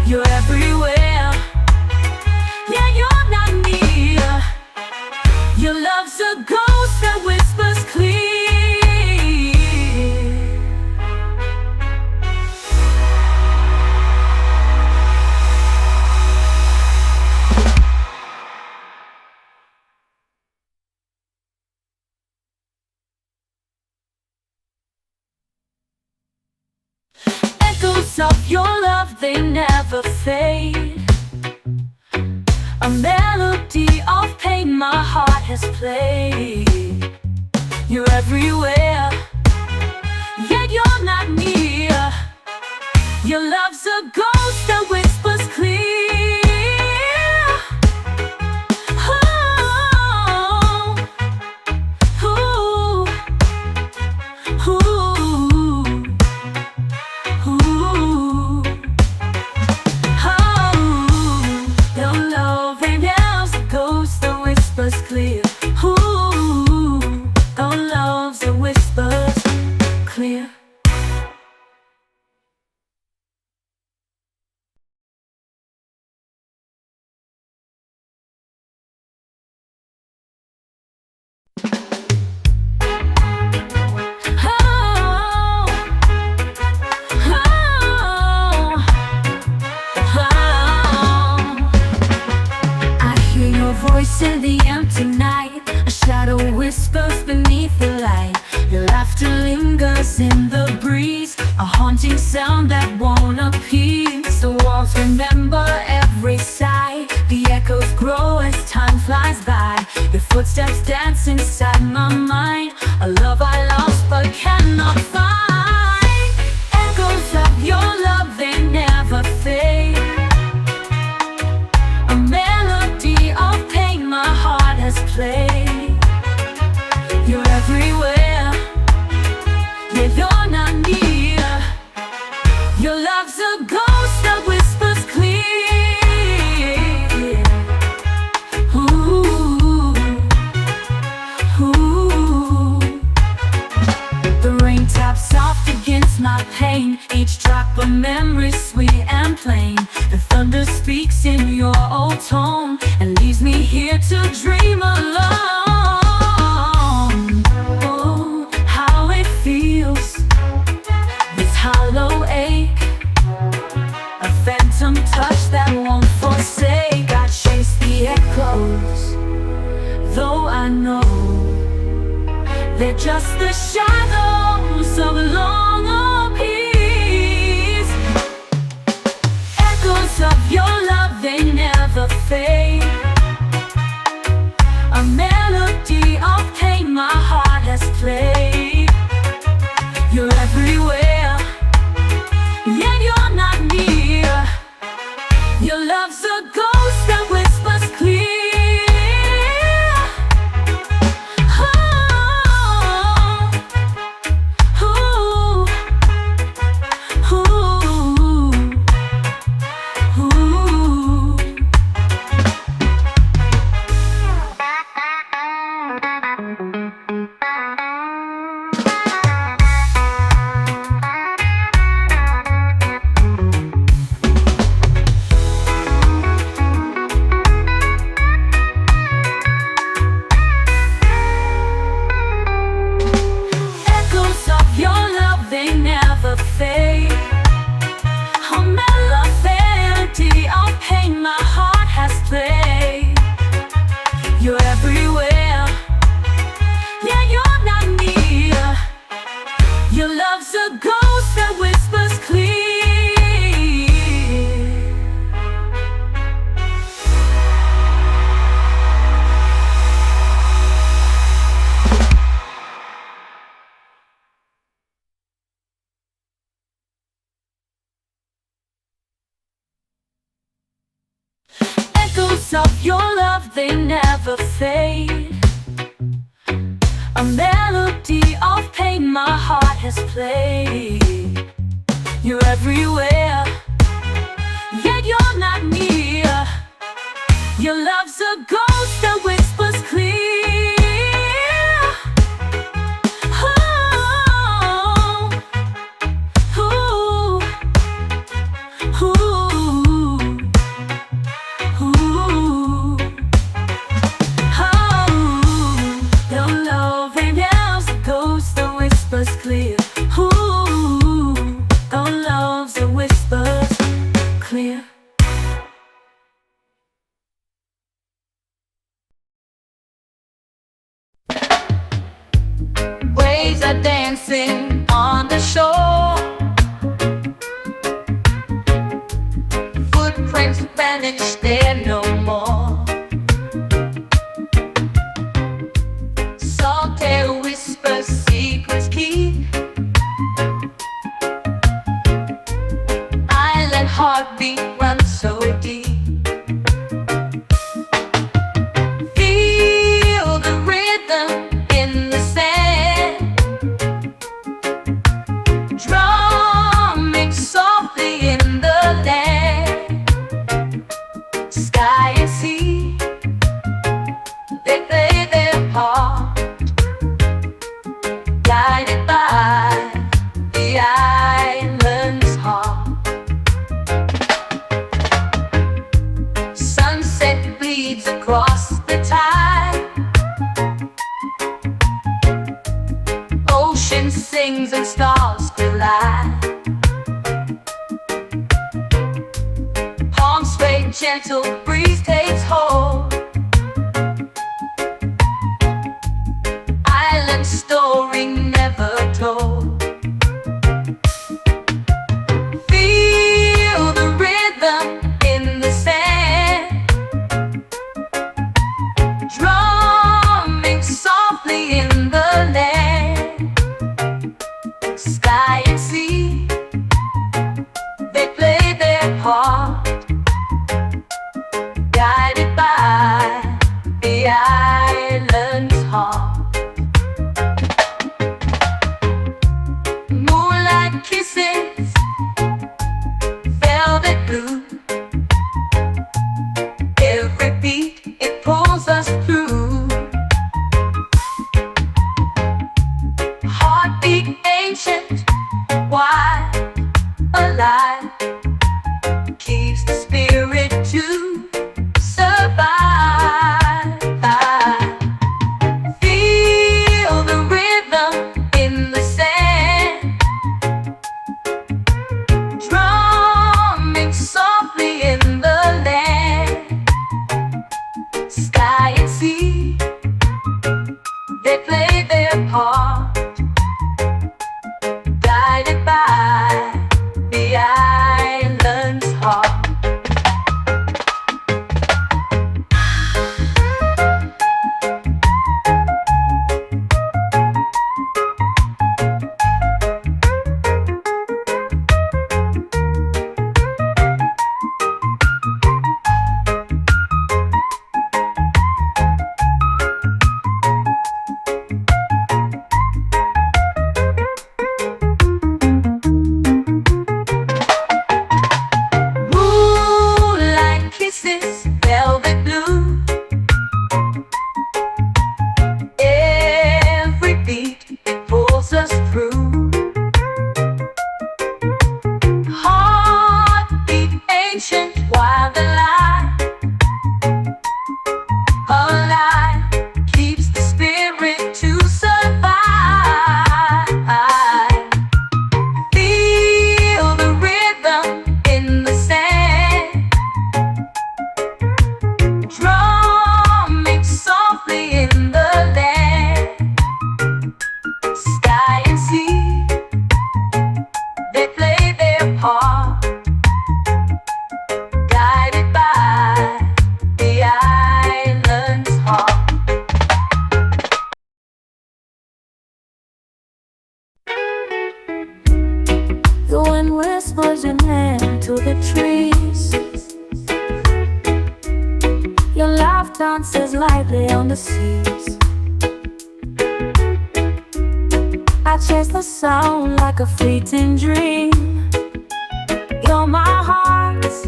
You're everywhere, yeah, you're not near. Your love's a ghost that whispers clear. Echoes of your love, they never fade. A melody of pain my heart has played. You're everywhere, yet you're not near. Your love's a ghost that whispers clear. Clear. Ooh, our love's a whispers clear. Voice in the empty night, a shadow whispers beneath the light. Your laughter lingers in the breeze, a haunting sound that won't appease. The walls remember every sigh. The echoes grow as time flies by. Your footsteps dance inside my mind. A love I lost but cannot find. Echoes of your love, they never fade. Play. You're everywhere, yet you're not near. Your love's a ghost that whispers clear. Ooh, ooh. The rain taps soft against my pain. rain, each drop a memory sweet and plain. The thunder speaks in your old tone and leaves me here to dream alone. Oh, how it feels, this hollow ache, a phantom touch that won't forsake. I chase the echoes, though I know they're just the shadows of long peace. Echoes of your love, they never fade. A melody of pain my heart has played. You're everywhere, yet you're not near. Your love's a ghost that whispers clear. Echoes of your love, they never fade. A melody of pain my heart has played. You're everywhere, yet you're not near. Your love's a ghost that whispers clear. Waves are dancing on the shore, footprints vanish, they're no more. Saltaire whispers, secrets keep. Island heartbeat runs so deep. Feel the rhythm in the sand, drumming softly in the land. Sky and sea, they play their part, guided by the island's heart. Sunset bleeds across the tide, ocean sings and stars collide. Palms sway, gentle breeze takes hold. Island story never told. Feel the rhythm in the sand, drumming softly in the land. Sky and sea, they play their part, guided by whispers your name to the trees. Your laugh dances lightly on the seas. I chase the sound like a fleeting dream. You're my heart's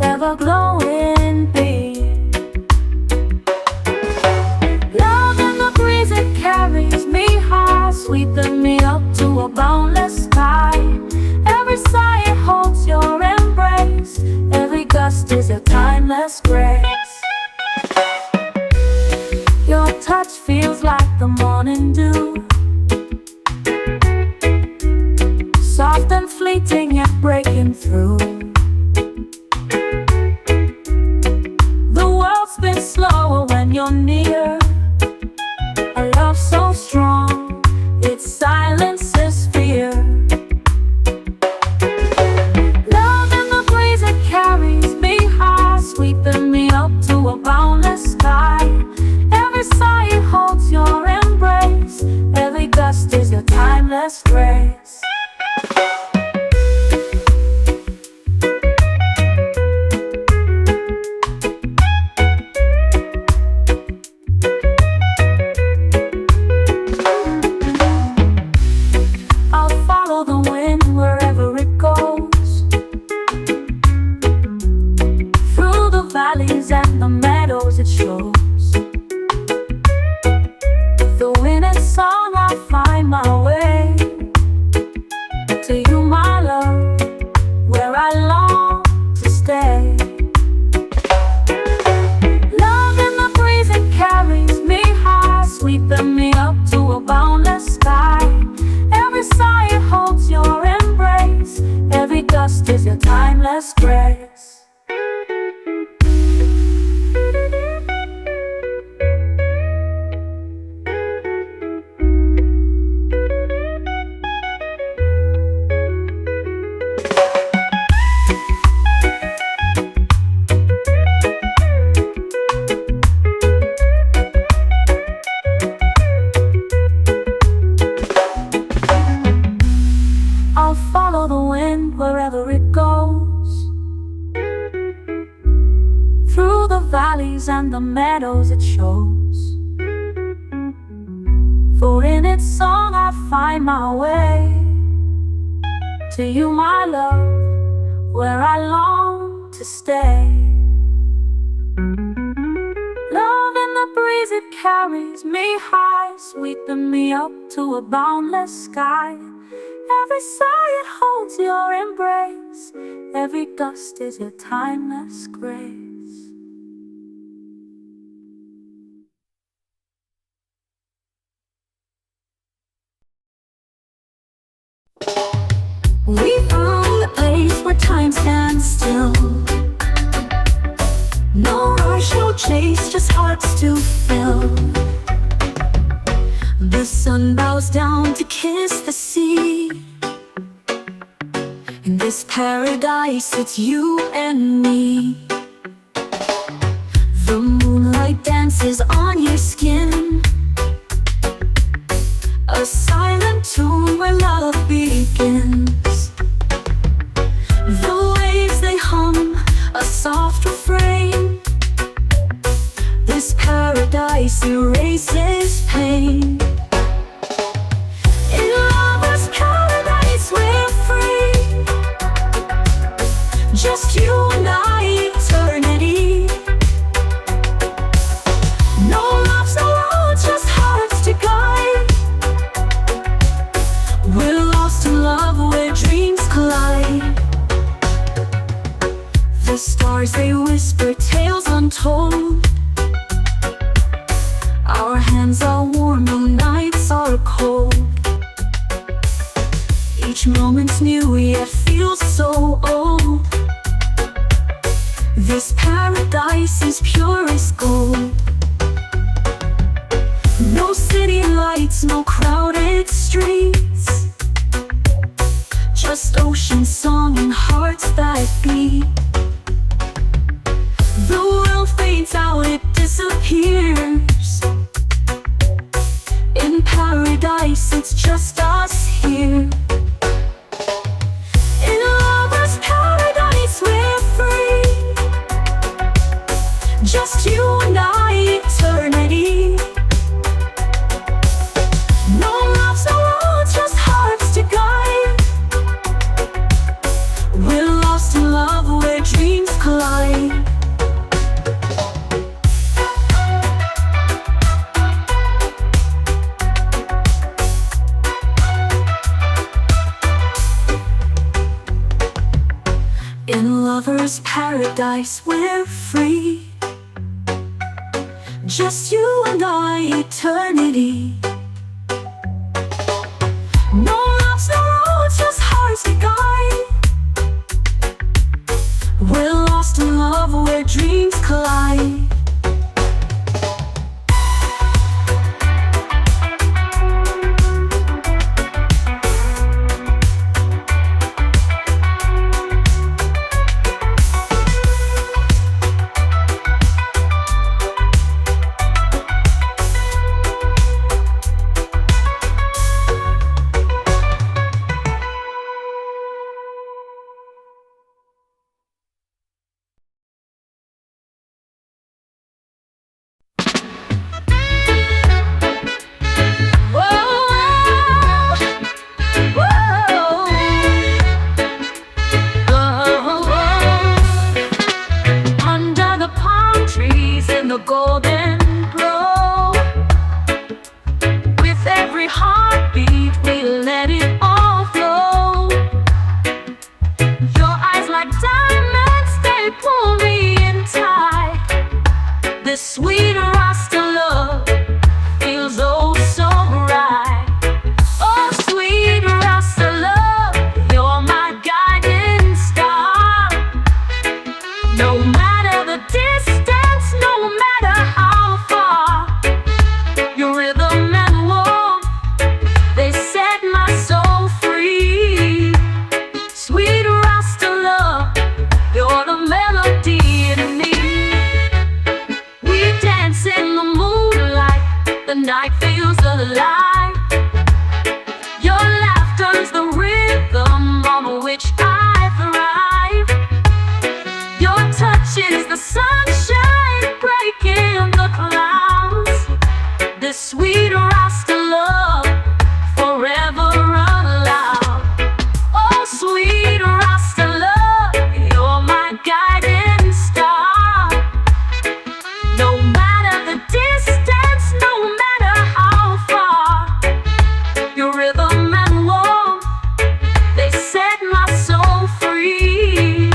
ever-glowing beam. Love in the breeze, it carries me high, sweeping me up to a boundless sky. Every sigh, it holds your embrace. Every gust is a timeless grace. Your touch feels like the morning dew, soft and fleeting yet breaking through. The world spins slower when you're near. A love so strong, it silences fear. Love in the breeze, it carries me high, sweeping me up to a boundless sky. Every sigh, it holds your embrace. Every gust is your timeless grace. And the meadows it shows. The wind and song, I find my way to you, my love, where I long to stay. Love in the breeze, it carries me high, sweeping me up to a boundless sky. Every sigh, it holds your embrace. Every gust is your timeless grace. I'll follow the wind wherever it goes, through the valleys and the meadows it shows. For in its song I find my way to you, my love, where I long to stay. Love in the breeze, it carries me high, sweeping me up to a boundless sky. Every sigh, it holds your embrace. Every gust is your timeless grace. We found the place where time stands still. No rush, no chase, just hearts to fill. The sun bows down to kiss the sea. In this paradise, it's you and me. The moonlight dances on your skin, a silent tune where love begins. The waves, they hum a soft refrain. This paradise erases pain. In lover's paradise, we're free. Just you and I, eternity. No love's allowed, just hearts to guide. We're lost in love where dreams collide. The stars, they whisper tales untold. Our hands are warm, no nights are cold. Each moment's new, yet feels so old. This paradise is pure as gold. No city lights, no crowded streets, just ocean song and hearts that beat. The world fades out, it disappears. In paradise, it's just us here. In collide. In lover's paradise we're free, just you and I, eternity. No maps, no roads, just hearts that guide. We're lost in love where dreams collide. The golden glow, with every heartbeat we let it all flow. Your eyes like diamonds, they pull me in tight. This sweet Rasta love feels oh so right. Oh sweet Rasta love, you're my guiding star. No matter the distance, no matter how far, your rhythm and warmth, they set my soul free. Sweet Rasta love, you're the melody in me. We dance in the moonlight, the night feels alive. Your laughter's the rhythm on which I thrive. Your touch is the sunshine breaking the clouds. This sweet Rasta love forever alive. Oh sweet Rasta love, you're my guiding star. No matter the distance, no matter how far, your rhythm and warmth, they set my soul free.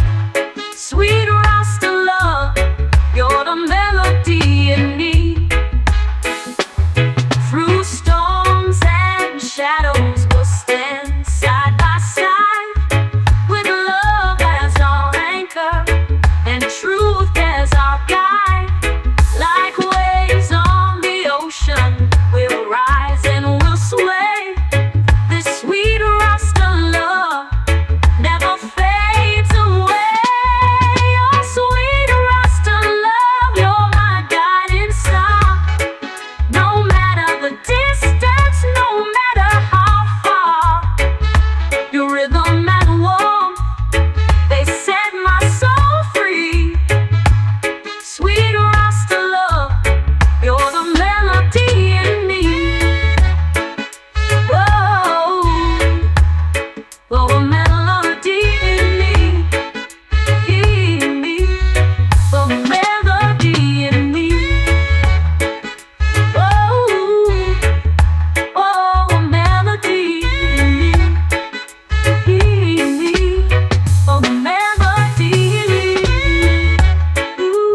Sweet Rasta love, you're the melody in me. Through storms and shadows, we'll stand side by side, with love as our anchor and truth as our guide. Like waves on the ocean, we'll rise and we'll sway. This sweet Rasta love never fades away. Oh sweet Rasta love, you're my guiding star. No matter the distance, no matter how far, your rhythm and warmth, they set my soul free. Sweet Rasta love, you're the melody in me. Whoa, oh, a melody in me, oh, a melody in me. Whoa, oh, a melody in me, oh, a melody in me. Ooh,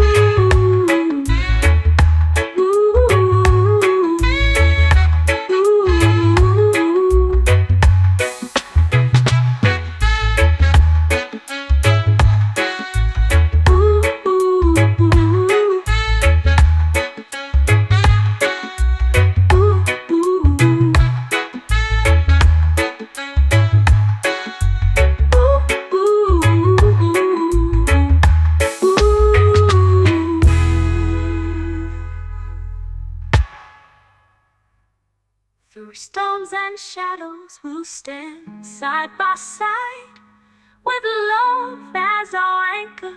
through storms and shadows, we'll stand side by side, with love as our anchor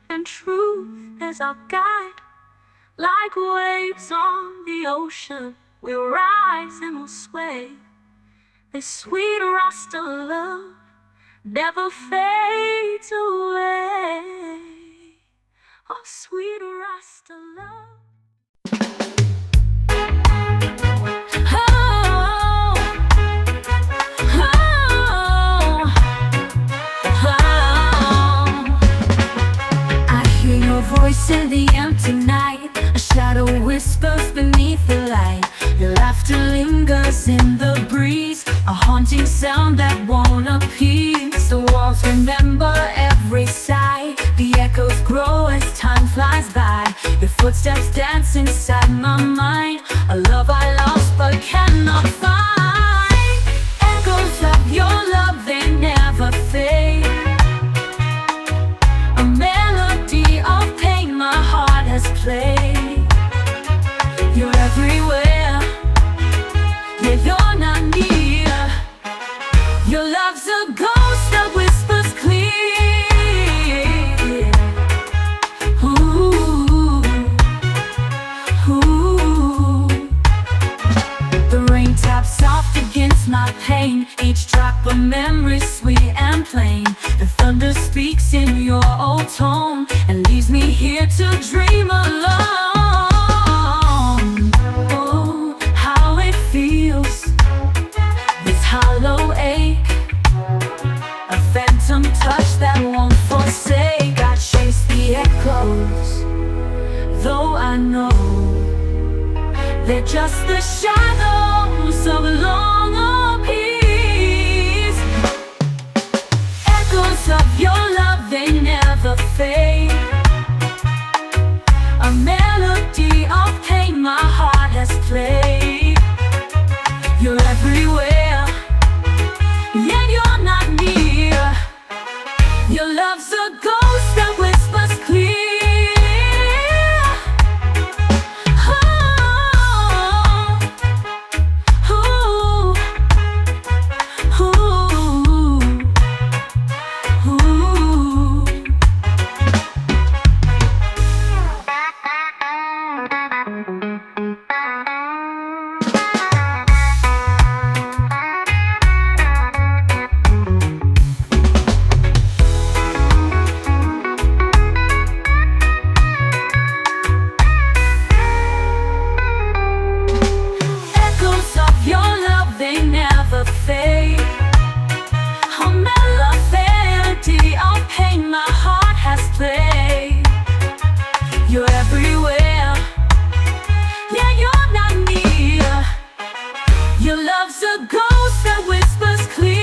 and truth as our guide. Like waves on the ocean, we'll rise and we'll sway. This sweet Rasta love never fades away. sweet Rasta love. Voice in the empty night, a shadow whispers beneath the light. Your laughter lingers in the breeze, a haunting sound that won't appease. The walls remember every sigh, the echoes grow as time flies by. Your footsteps dance inside my mind, a love I lost but cannot find. Echoes of your love, they never fade. A melody of pain my heart has played. You're everywhere, yet you're not near. Your love's a ghost that whispers clear. Ooh, ooh. The rain taps soft against my pain, each drop a memory sweet and plain. The thunder speaks in your old tone and leaves me here to dream alone. Oh, how it feels, this hollow ache, a phantom touch that won't forsake. I chase the echoes, though I know they're just the shadows of long peace. Echoes of your love, they never fade. A melody of pain my heart has played. You're everywhere, yet you're not near. Your love's a ghost that whispers clear. You're everywhere, yeah, you're not near. Your love's a ghost that whispers clear.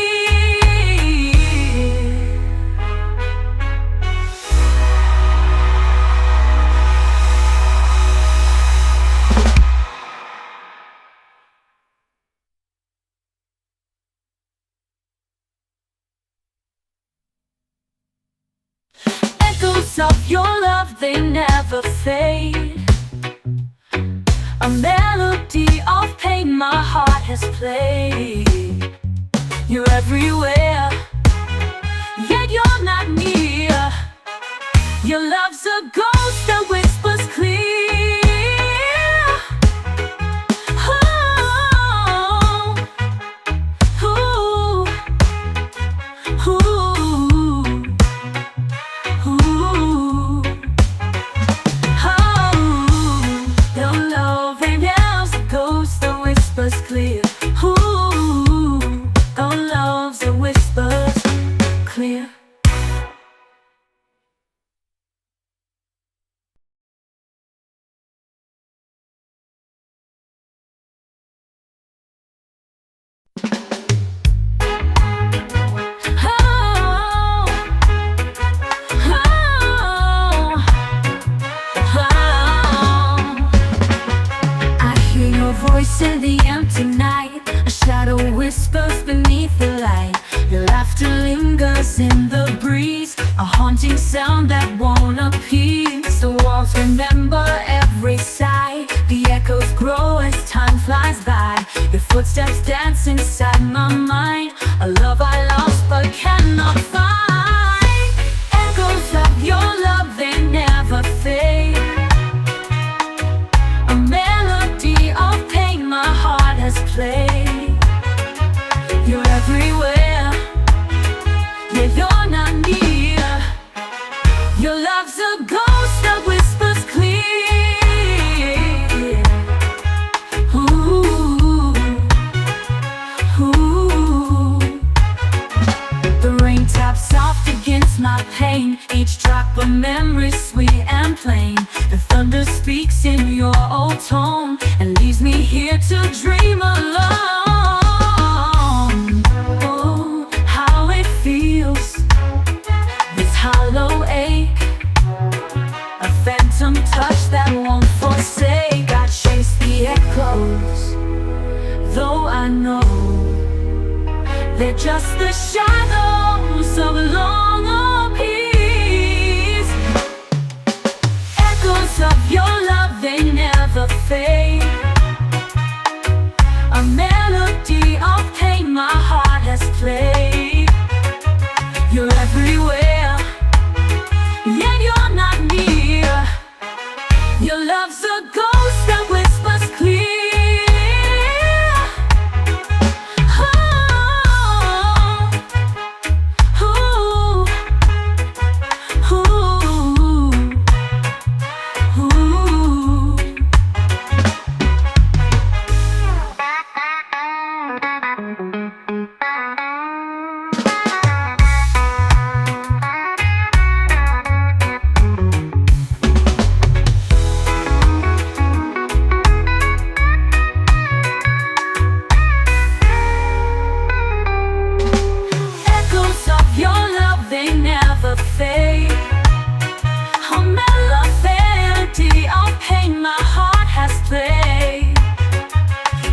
Echoes of your love, they never fade. A melody of pain my heart has played. You're everywhere, yet you're not near. Your love's a ghost that whispers clear. Clear. Ooh, our love's a whispers clear. Voice in the empty night, a shadow whispers beneath the light. Your laughter lingers in the breeze, a haunting sound that won't appease. The walls remember every sigh, the echoes grow as time flies by. Your footsteps dance inside my mind, a love I lost but cannot find. Echoes of your love, they never fade. A melody of pain my heart has played. You're everywhere, yet you're not near. Your love's a ghost that will pain, each drop a memory sweet and plain. The thunder speaks in your old tone and leaves me here to dream alone. Oh, how it feels, this hollow ache, a phantom touch that won't forsake. I chase the echoes, though I know they're just the shadows of long peace. Echoes of your love, they never fade. A melody of pain my heart has played. You're everywhere, yet you're not near. Your love's a ghost that whispers clear.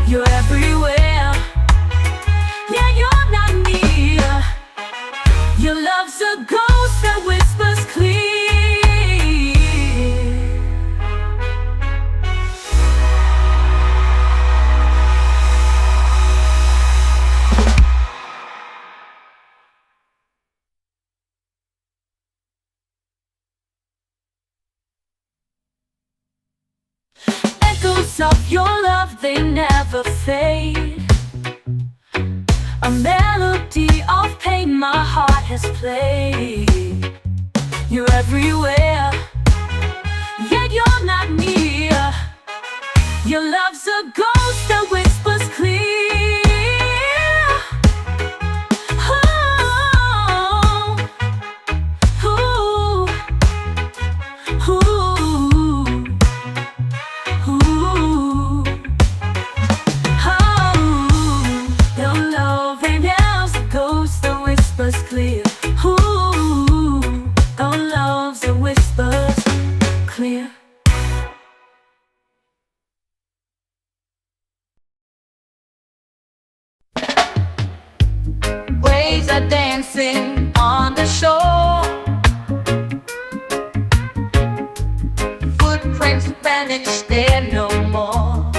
You're everywhere, yeah, you're not near. Your love's a ghost that whispers clear. Echoes of your love, they never fade. A melody of pain my heart has played. You're everywhere, yet you're not near. Your love's a ghost that whispers clear. Clear. Ooh, our love's a whispers clear. Waves are dancing on the shore. Footprints vanish, they're no more.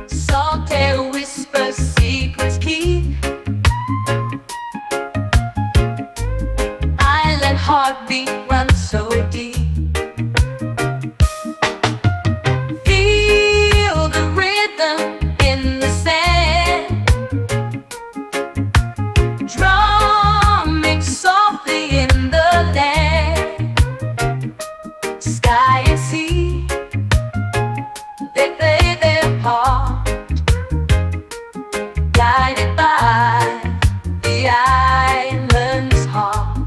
Salt air whispers, secrets keep. Island heartbeat runs so deep. Feel the rhythm in the sand, drumming softly in the land. Sky and sea, they play their part, guided by the island's heart.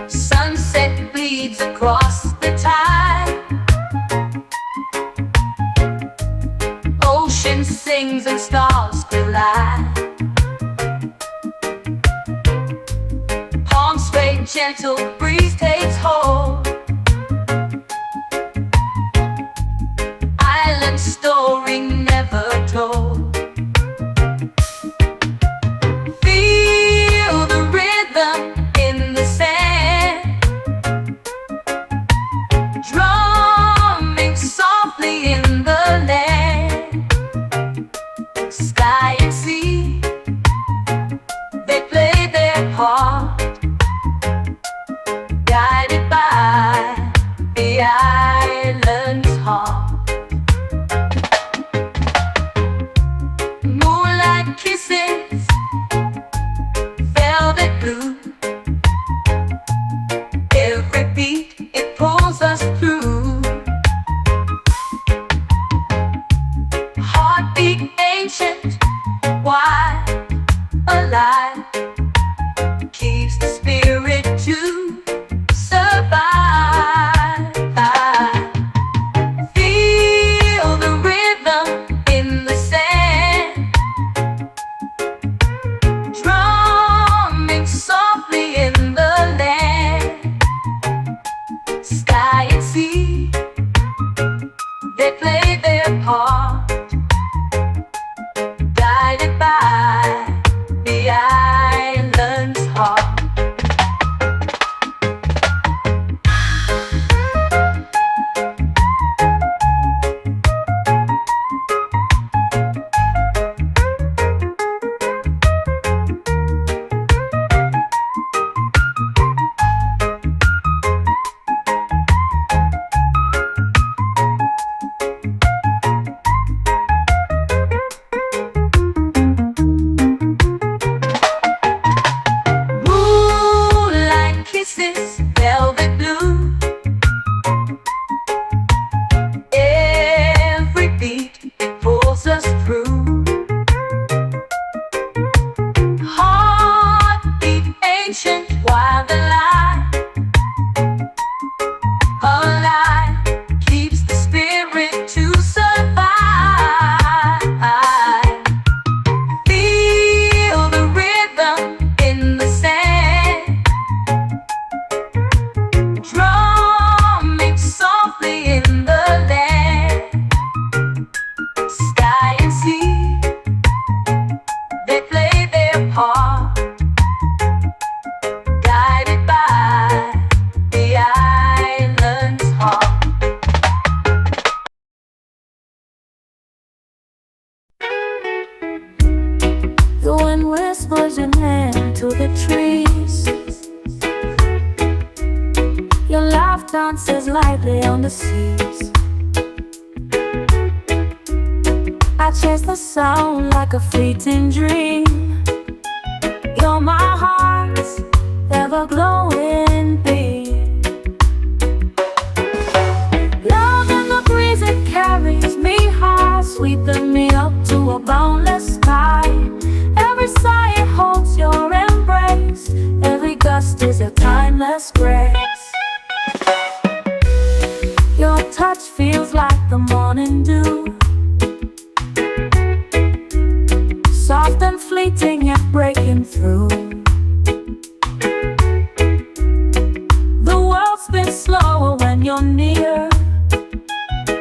Sunset bleeds across the tide. Ocean sings and stars collide. Palms sway, gentle breeze takes hold. Island story never told. Feel the rhythm in the sand, drumming softly in the land. Sky and sea, they play their part, guided by alive, keeps the spirit to survive. Feel the rhythm in the sand, drumming softly in the land. Sky and sea, they play their part, guided by the island's heart. Velvet blue, every beat it pulls us through. Heartbeat ancient while the light alive, keeps the spirit to survive. Feel the rhythm in the sand, drumming softly in the land. Sky and sea, they play their part, guided by the island's heart. The wind whispers your name to the trees, your laugh dances lightly on the seas. I chase the sound like a fleeting dream. You're my heart's ever-glowing beam. Love in the breeze, it carries me high, sweeping me up to a boundless sky. Every sigh it holds your embrace, every gust is a timeless grace. Your touch feels like the morning dew, soft and fleeting yet breaking through. The world spins slower when you're near,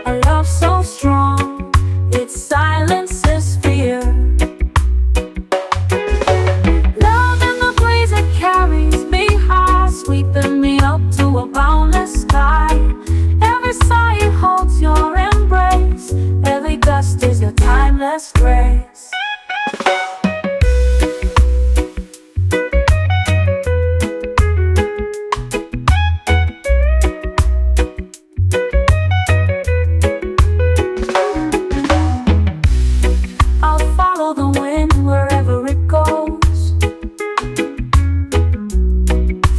a love so strong it silences fear. Love in the breeze, it carries me high, sweeping me up to a boundless sky. Every sigh it holds your embrace, every gust is your timeless grace. I'll follow the wind wherever it goes,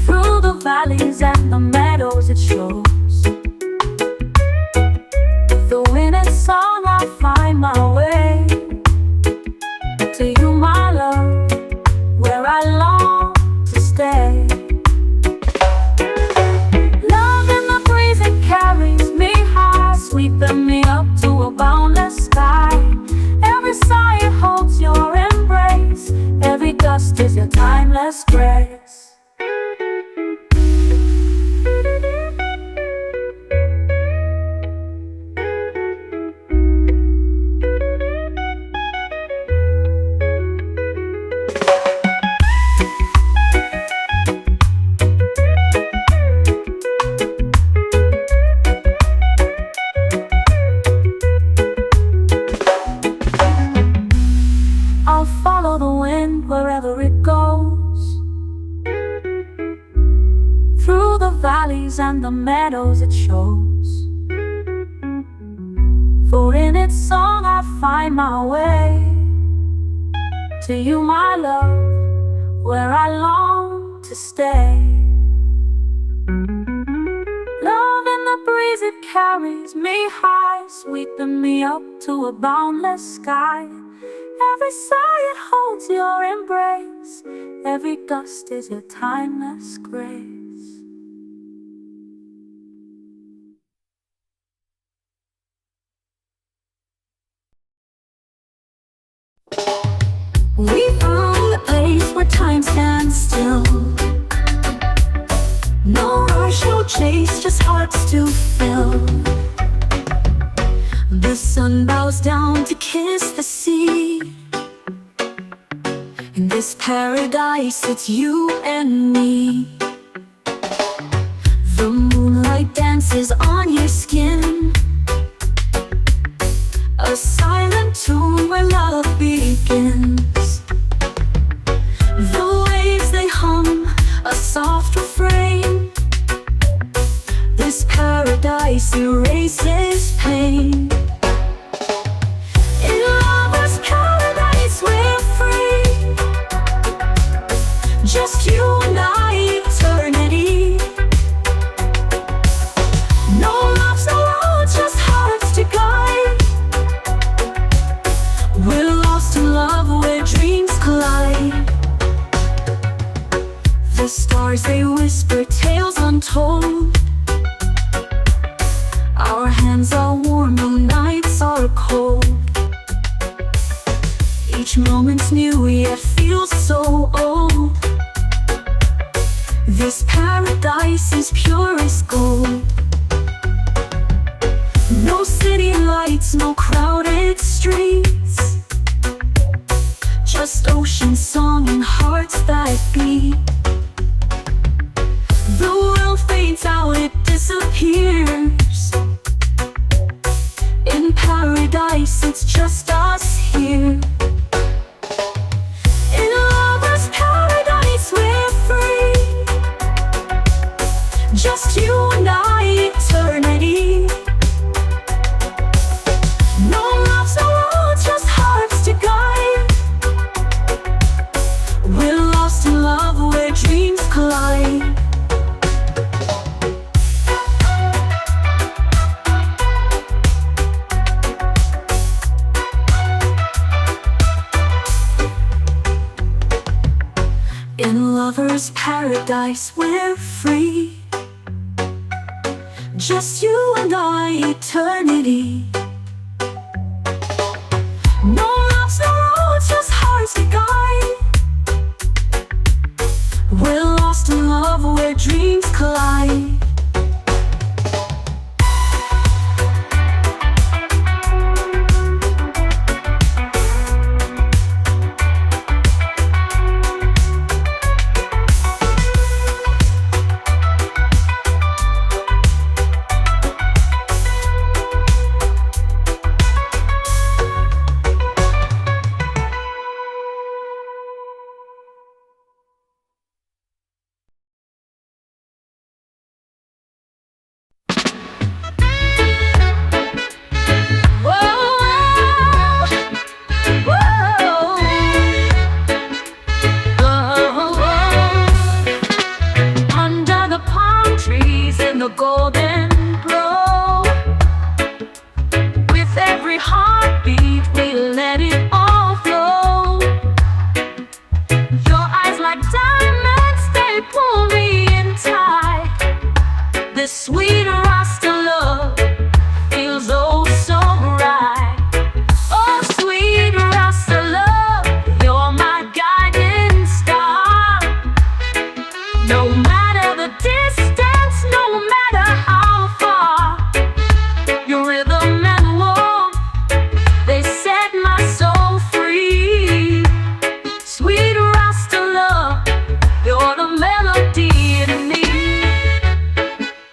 through the valleys and the meadows it shows. Though in its song I find my way to you, my love, where I long to stay. Love in the breeze, it carries me high, sweeping me up to a boundless sky. Every sigh it holds your embrace, every gust is your timeless grace. I'll follow the wind wherever it goes, through the valleys and the meadows it shows. For in its song I find my way to you, my love, where I long to stay. Love in the breeze, it carries me high, sweeping me up to a boundless sky. Every sigh it holds your embrace, Every gust is your timeless grace. We found a place where time stands still. No rush, no chase, just hearts to fill. The sun bows down to kiss the sea. In this paradise, it's you and me. The moonlight dances on your skin, a silent tune where love begins. The waves, they hum a soft refrain. This paradise erases pain. In lover's paradise we're free, just you and I, eternity. No loves, no roads, just hearts to guide. We're lost in love where dreams collide. The stars, they whisper tales untold. Our hands are warm, no nights are cold. Each moment's new, yet feels so old. This paradise is pure as gold. No city lights, no crowded streets, just ocean song and hearts that beat. The world fades out, it disappears. In paradise, it's just us here. In lover's paradise, we're free, just you and I, eternity. No loves, no roads, just hearts to guide. We're lost in love where dreams collide. In lover's paradise we're free, just you and I, eternity. No loves, no roads, just hearts to guide. We're lost in love where dreams collide. The golden glow, with every heartbeat we let it all flow. Your eyes like diamonds, they pull me in tight. This sweet Rasta love feels oh so right. Oh sweet Rasta love, you're my guiding star. No matter the distance, no matter how far, your rhythm and warmth, they set my soul free. Sweet Rasta love, you're the melody in me.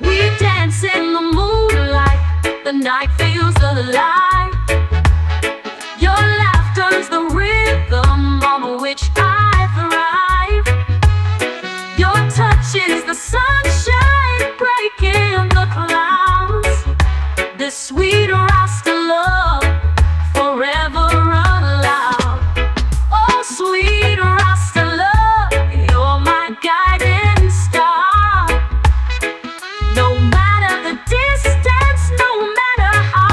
We dance in the moonlight, the night feels alive. Your laughter's the rhythm on which I thrive. Your touch is the sunshine breaking the clouds. This sweet Rasta love forever allowed. Oh sweet Rasta love, you're my guiding star. No matter the distance, no matter how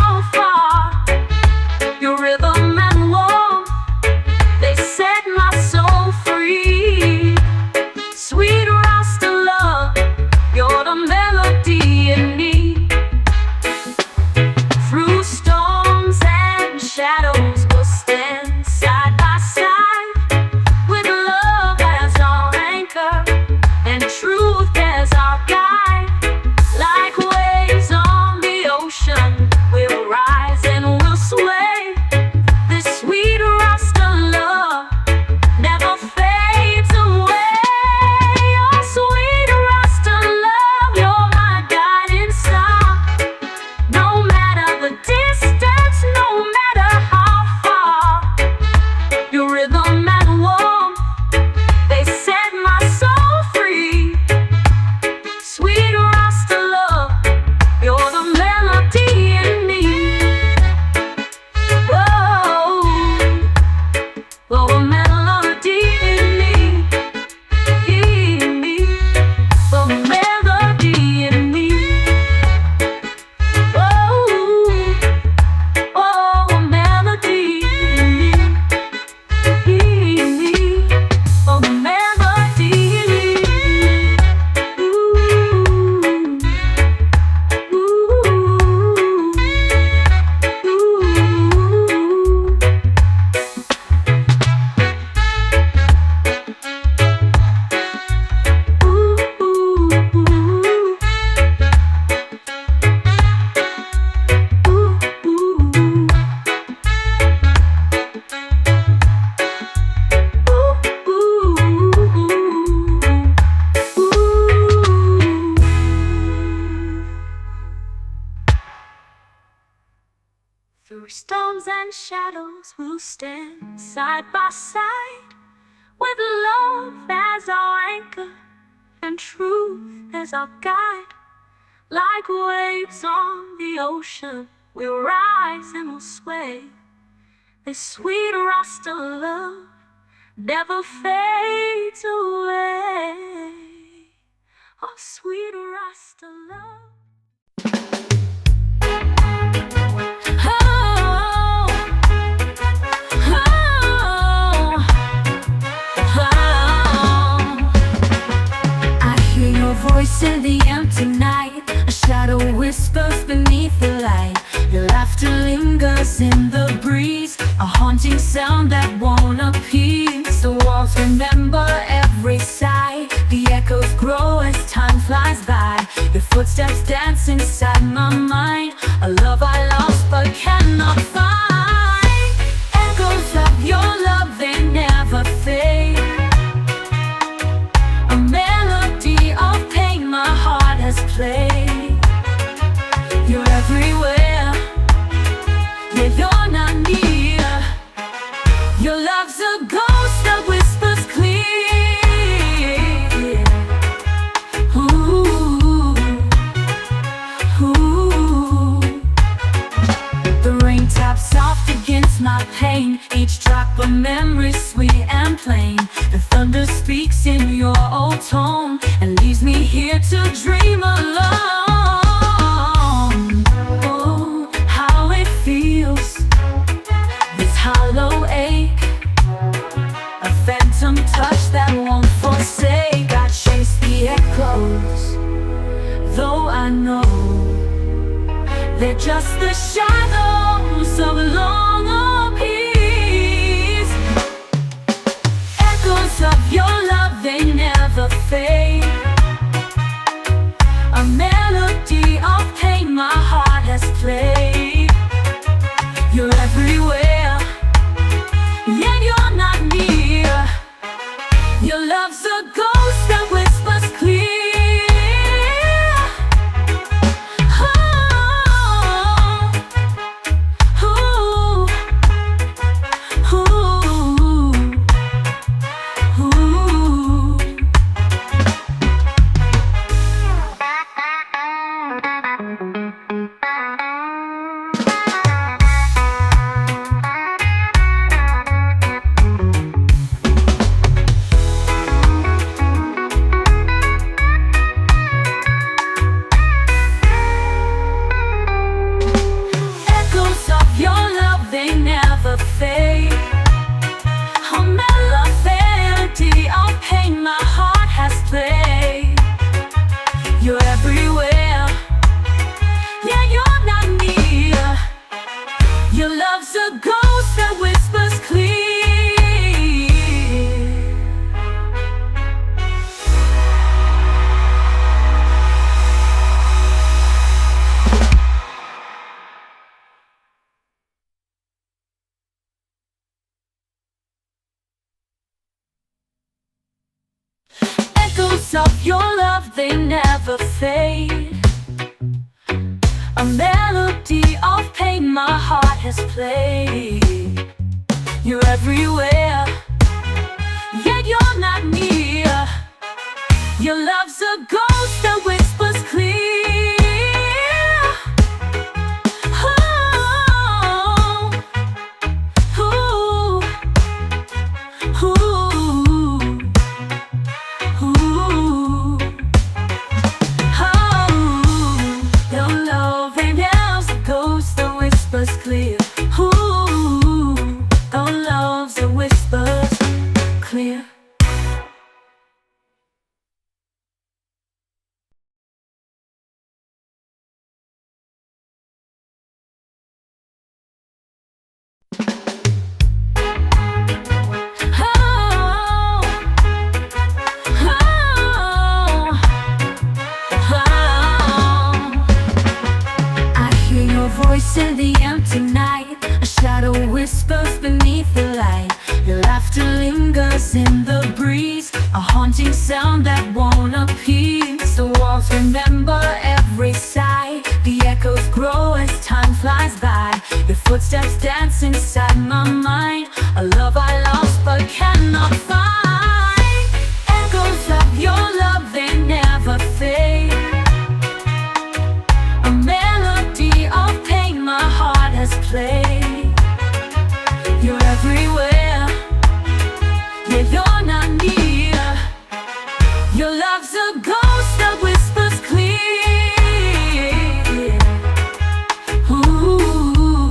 We'll stand side by side with love as our anchor and truth as our guide. Like waves on the ocean, we'll rise and we'll sway. This sweet Rasta love never fades away. Oh, sweet Rasta love. Voice in the empty night, a shadow whispers beneath the light. Your laughter lingers in the breeze, a haunting sound that won't appease. The walls remember every sigh, the echoes grow as time flies by. Your footsteps dance inside my mind, a love I lost but cannot find. Echoes of your love, they never fade. A melody of pain my heart has played. You're everywhere, yet you're not near. Your love's a ghost that whispers clear. Ooh, ooh. The rain taps soft against my pain, each drop a memory sweet and plain. The thunder speaks in your old tone and leaves me here to dream alone. Oh, how it feels, this hollow ache, a phantom touch that won't forsake. I chase the echoes, though I know they're just the shadows of long peace. Echoes of your love, they never fade. A melody of pain my heart has played. You're everywhere, yet you're not near. Your love's a ghost that whispers clear. Of your love, they never fade. A melody of pain my heart has played. You're everywhere, yet you're not near. Your love's a ghost that whispers clear. Clear. Ooh, our love's a whispers clear. Voice in the empty night, a shadow whispers beneath the light. Your laughter lingers in the breeze, a haunting sound that won't appease. The walls remember every sigh, the echoes grow as time flies by. Your footsteps dance inside my mind, a love I lost but cannot find. Echoes of your love, they never fade. A melody of pain my heart has played. You're everywhere, yeah, you're not near. Your love's a ghost that whispers clear. Ooh,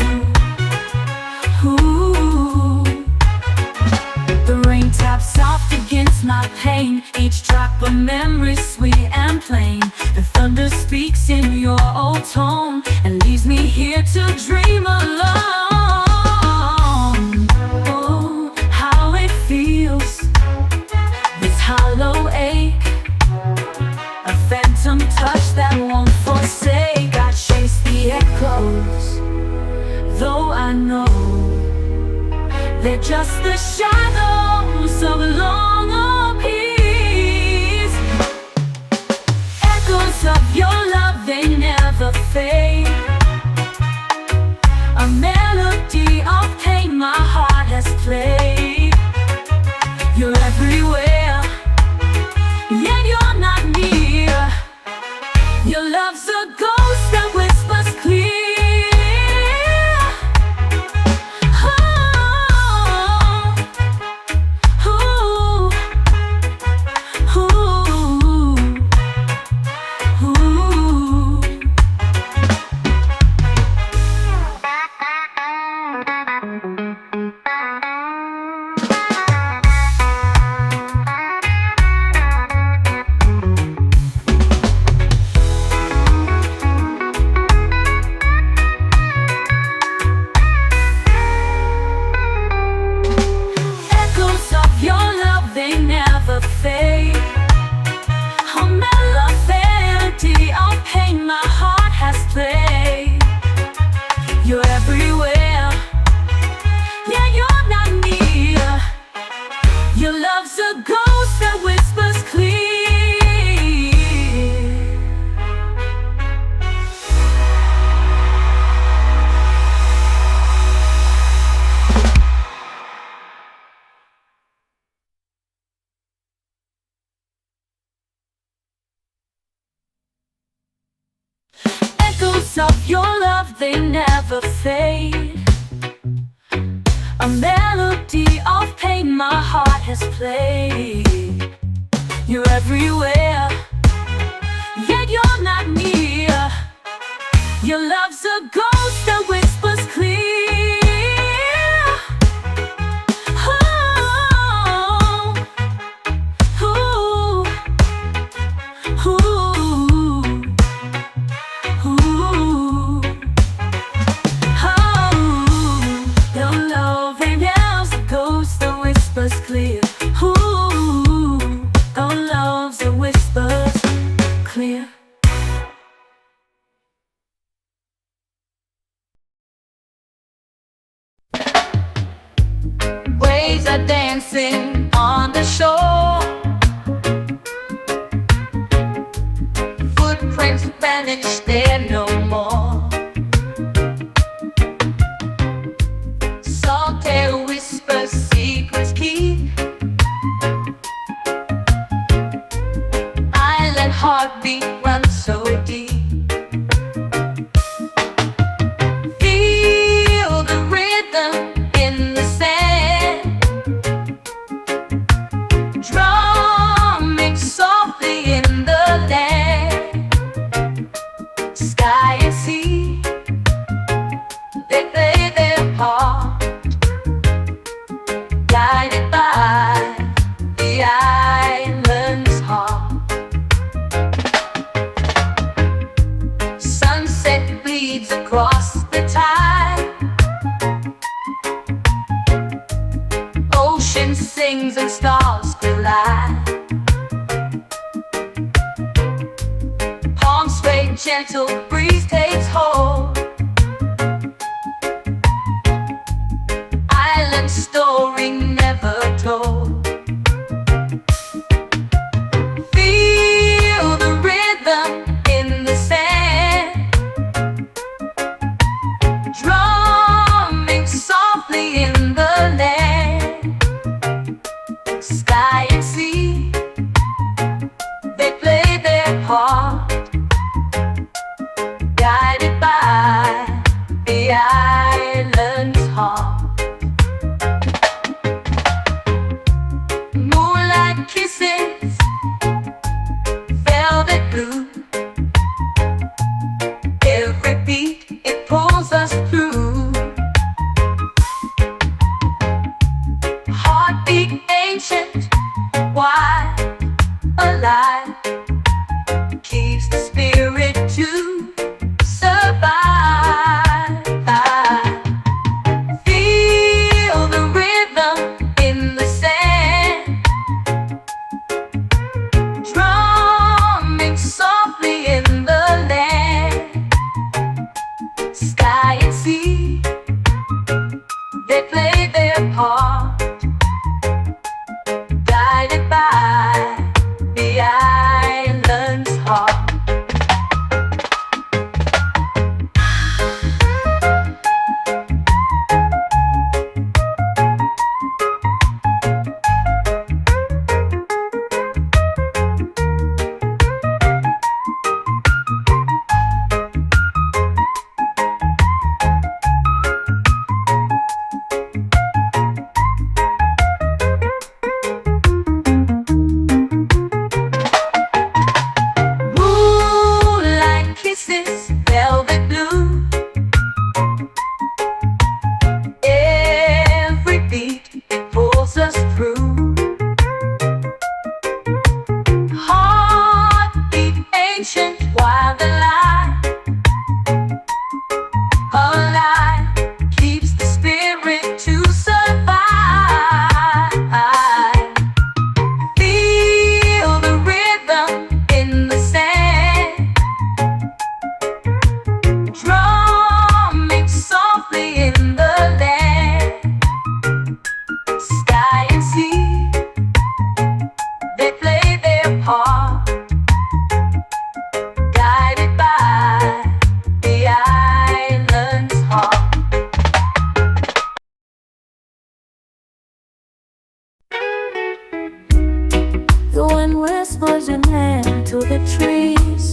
ooh. The rain taps soft against my pain, each drop a memory sweet and plain. The thunder speaks in your old tone and leaves me here to dream alone. Oh, how it feels, this hollow ache, a phantom touch that won't forsake. I chase the echoes, though I know they're just the shadows of long peace. Echoes of your love, they never fade. A melody of pain my heart has played. You're everywhere, yet you're not near. Your love's a ghost that whispers clear. You're everywhere, yeah, you're not near. Your love's a ghost that whispers clear. Echoes of your love, they never fade. A melody of pain my heart has played. You're everywhere, yet you're not near. Your love's a ghost that whispers clear. Clear. Ooh, our love's a whispers clear. Waves are dancing on the shore. Footprints vanish, they're no more. Solitaire whispers, secrets keep. Island heartbeat runs so deep. Feel the rhythm in the sand, drumming softly in the land. Sky and sea, they play their part, guided by the island's heart. Sunset bleeds across the tide, ocean sings and stars collide. Palms sway, gentle breeze takes hold. Island story never told. Feel the rhythm in the sand, drum Sky and sea, they play their part, guided by the island's heart. Moonlight kisses, velvet blue, every beat it pulls us through. Heartbeat ancient, wide, alive, keeps the spirit to survive. Feel the rhythm in the sand, drumming softly in the land. Sky and sea, they play their part, guided by the island's heart. Moonlight kisses, velvet blue, every beat it pulls us through. Heartbeat ancient, wild alive, alive, keeps the spirit to survive. Feel the rhythm in the sand, drumming softly in the land. Sky and sea, they play their part, guided by the island's heart. The wind whispers your name to the trees,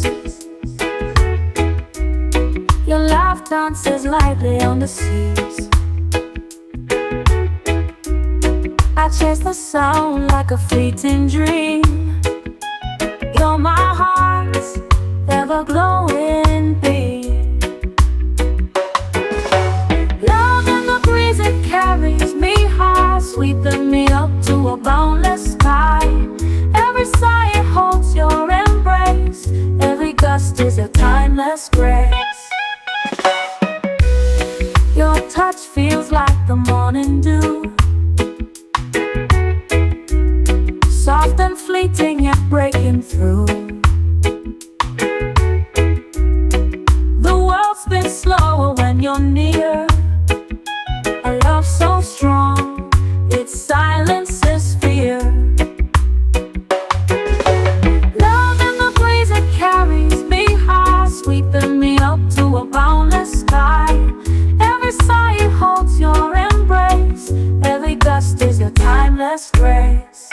your laugh dances lightly on the seas. I chase the sound like a fleeting dream. You're my heart's ever-glowing beam. Love in the breeze, it carries me high, sweeping me up to a boundless sky. Every sigh it holds your embrace, every gust is a timeless grace. Your touch feels like the morning dew, soft and fleeting yet breaking through. The world spins slower when you're near, a love so strong it silences fear. Love in the breeze, it carries me high, sweeping me up to a boundless sky. Every sigh it holds your embrace, every gust is your timeless grace.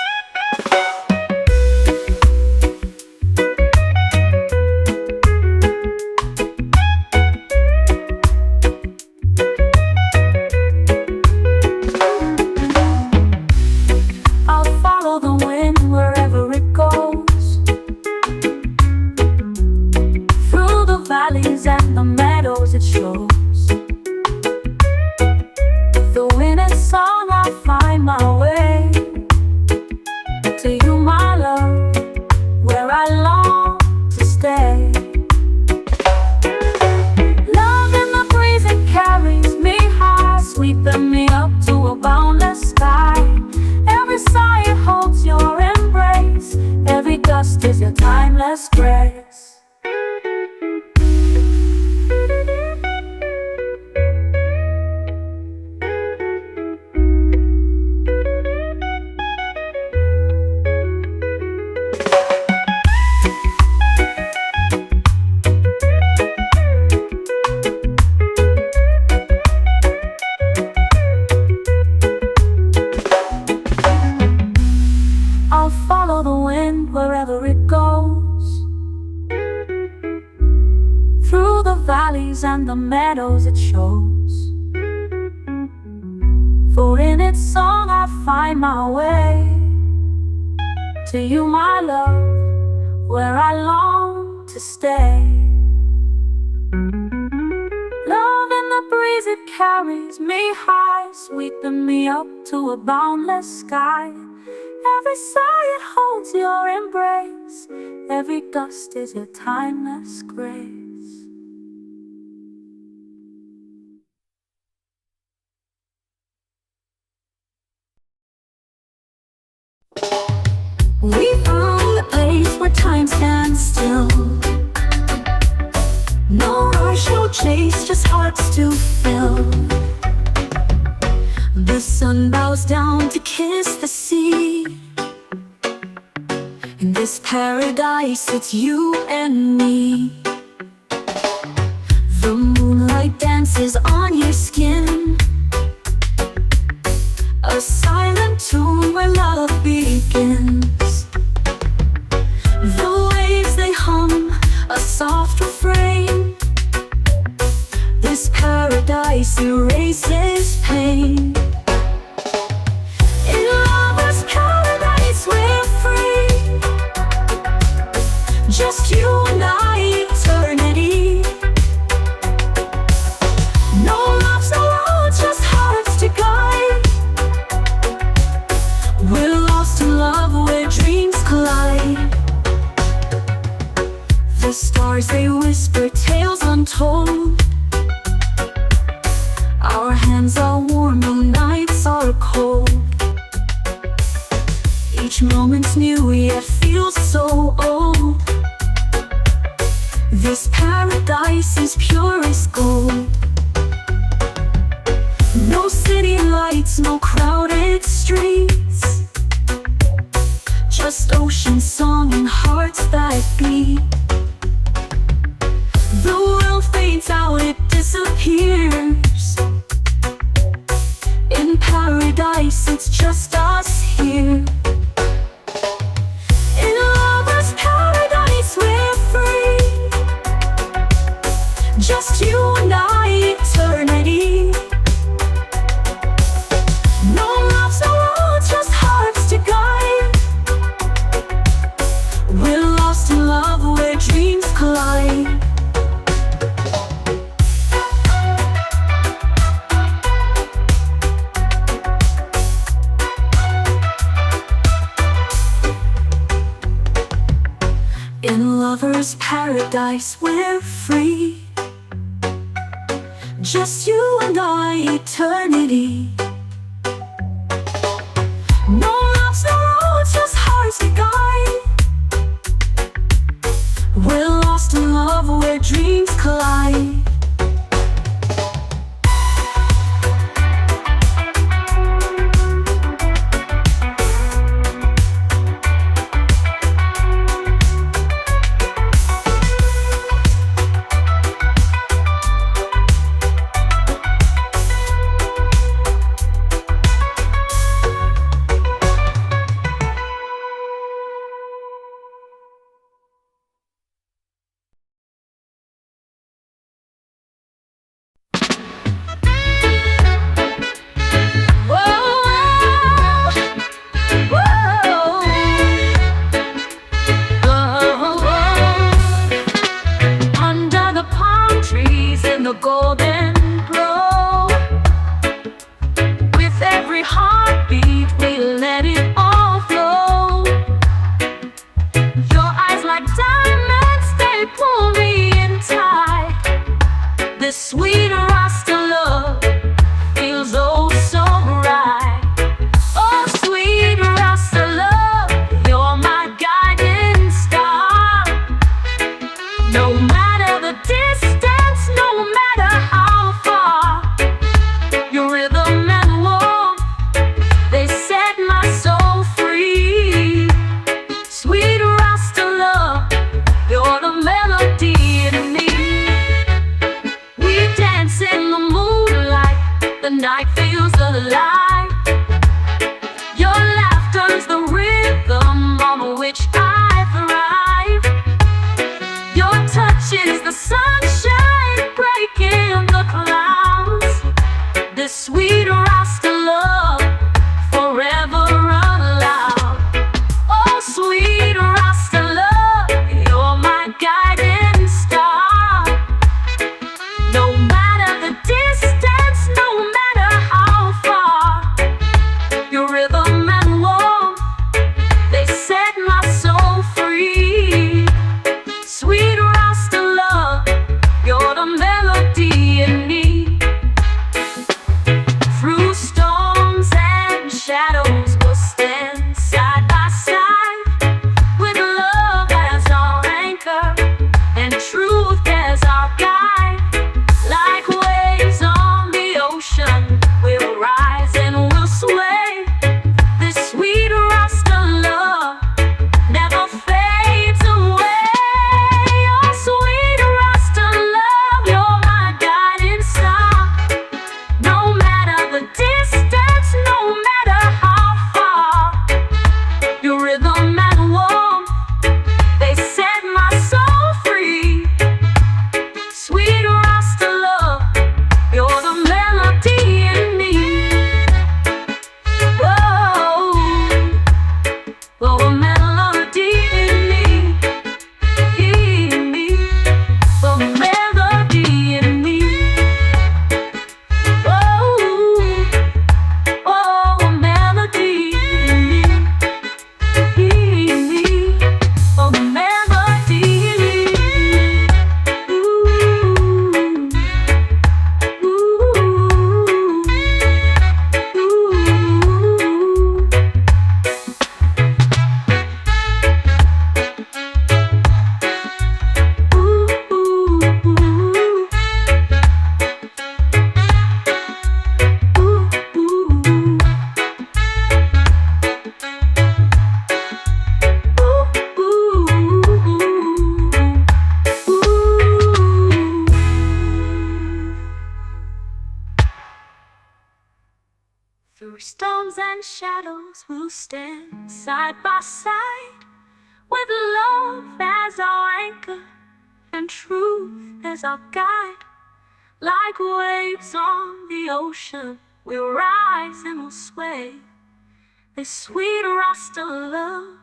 I'll follow the wind wherever it goes, through the valleys and the meadows it shows. The wind and song, I find my way to you, my love, where I long to stay. Love in the breeze, it carries me high, sweeping me up to a boundless sky. Every sigh it holds your embrace, every gust is your timeless grace. will follow the wind wherever it goes, through the valleys and the meadows it shows. For in its song I find my way to you, my love, where I long to stay. Love in the breeze, it carries me high, sweeping me up to a boundless sky. Every sigh it holds your embrace, every gust is your timeless grace. We found a place where time stands still. No rush, no chase, just hearts to fill. The sun bows down to kiss the sea. In this paradise, it's you and me. The moonlight dances on your skin, a silent tune where love begins. The waves they hum, a soft refrain. This paradise erases pain. In lover's paradise we're free, just you and I, eternity. No loves, no roads, just hearts to guide. We're lost in love where dreams collide. The stars, they whisper tales untold. Our hands are warm, the nights are cold. Each moment's new, yet feels so old. This paradise is pure as gold. No city lights, no crowded streets, just ocean song and hearts that beat. The world fades out, it disappears. In paradise, it's just us here. In lover's paradise, we're free, just you and I, eternity. No loves, no roads, just hearts to guide. We're lost in love where dreams collide. In lover's paradise we're free, just you and I, eternity. No loves, no roads, just hearts to guide. We're lost in love where dreams collide. on which I thrive. Your touch is the sunshine breaking the clouds. This sweet Rasta love forever unloud. Oh, sweet Rasta love, you're my guiding star. No matter the distance, no matter how far, your rhythm and warmth, they set my soul free. Sweet Rasta love, you're the melody in me. Through storms and shadows, we'll stand side by side, with love as our anchor and truth as our guide. Like waves on the ocean, we'll rise and we'll sway. This sweet Rasta love never fades away. Oh, sweet Rasta love, you're my guiding star. No matter the distance, no matter how far, your rhythm and warmth, they set my soul free. Sweet Rasta love, you're the melody in me. Whoa, the melody in me, the melody in me. Oh, a melody in me, oh, the melody in me. Through storms and shadows, we'll stand side by side, with love as our anchor and truth as our guide. Like waves on the ocean, we'll rise and we'll sway. This sweet Rasta love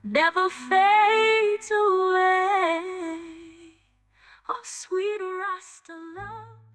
never fades away. Oh, sweet Rasta love.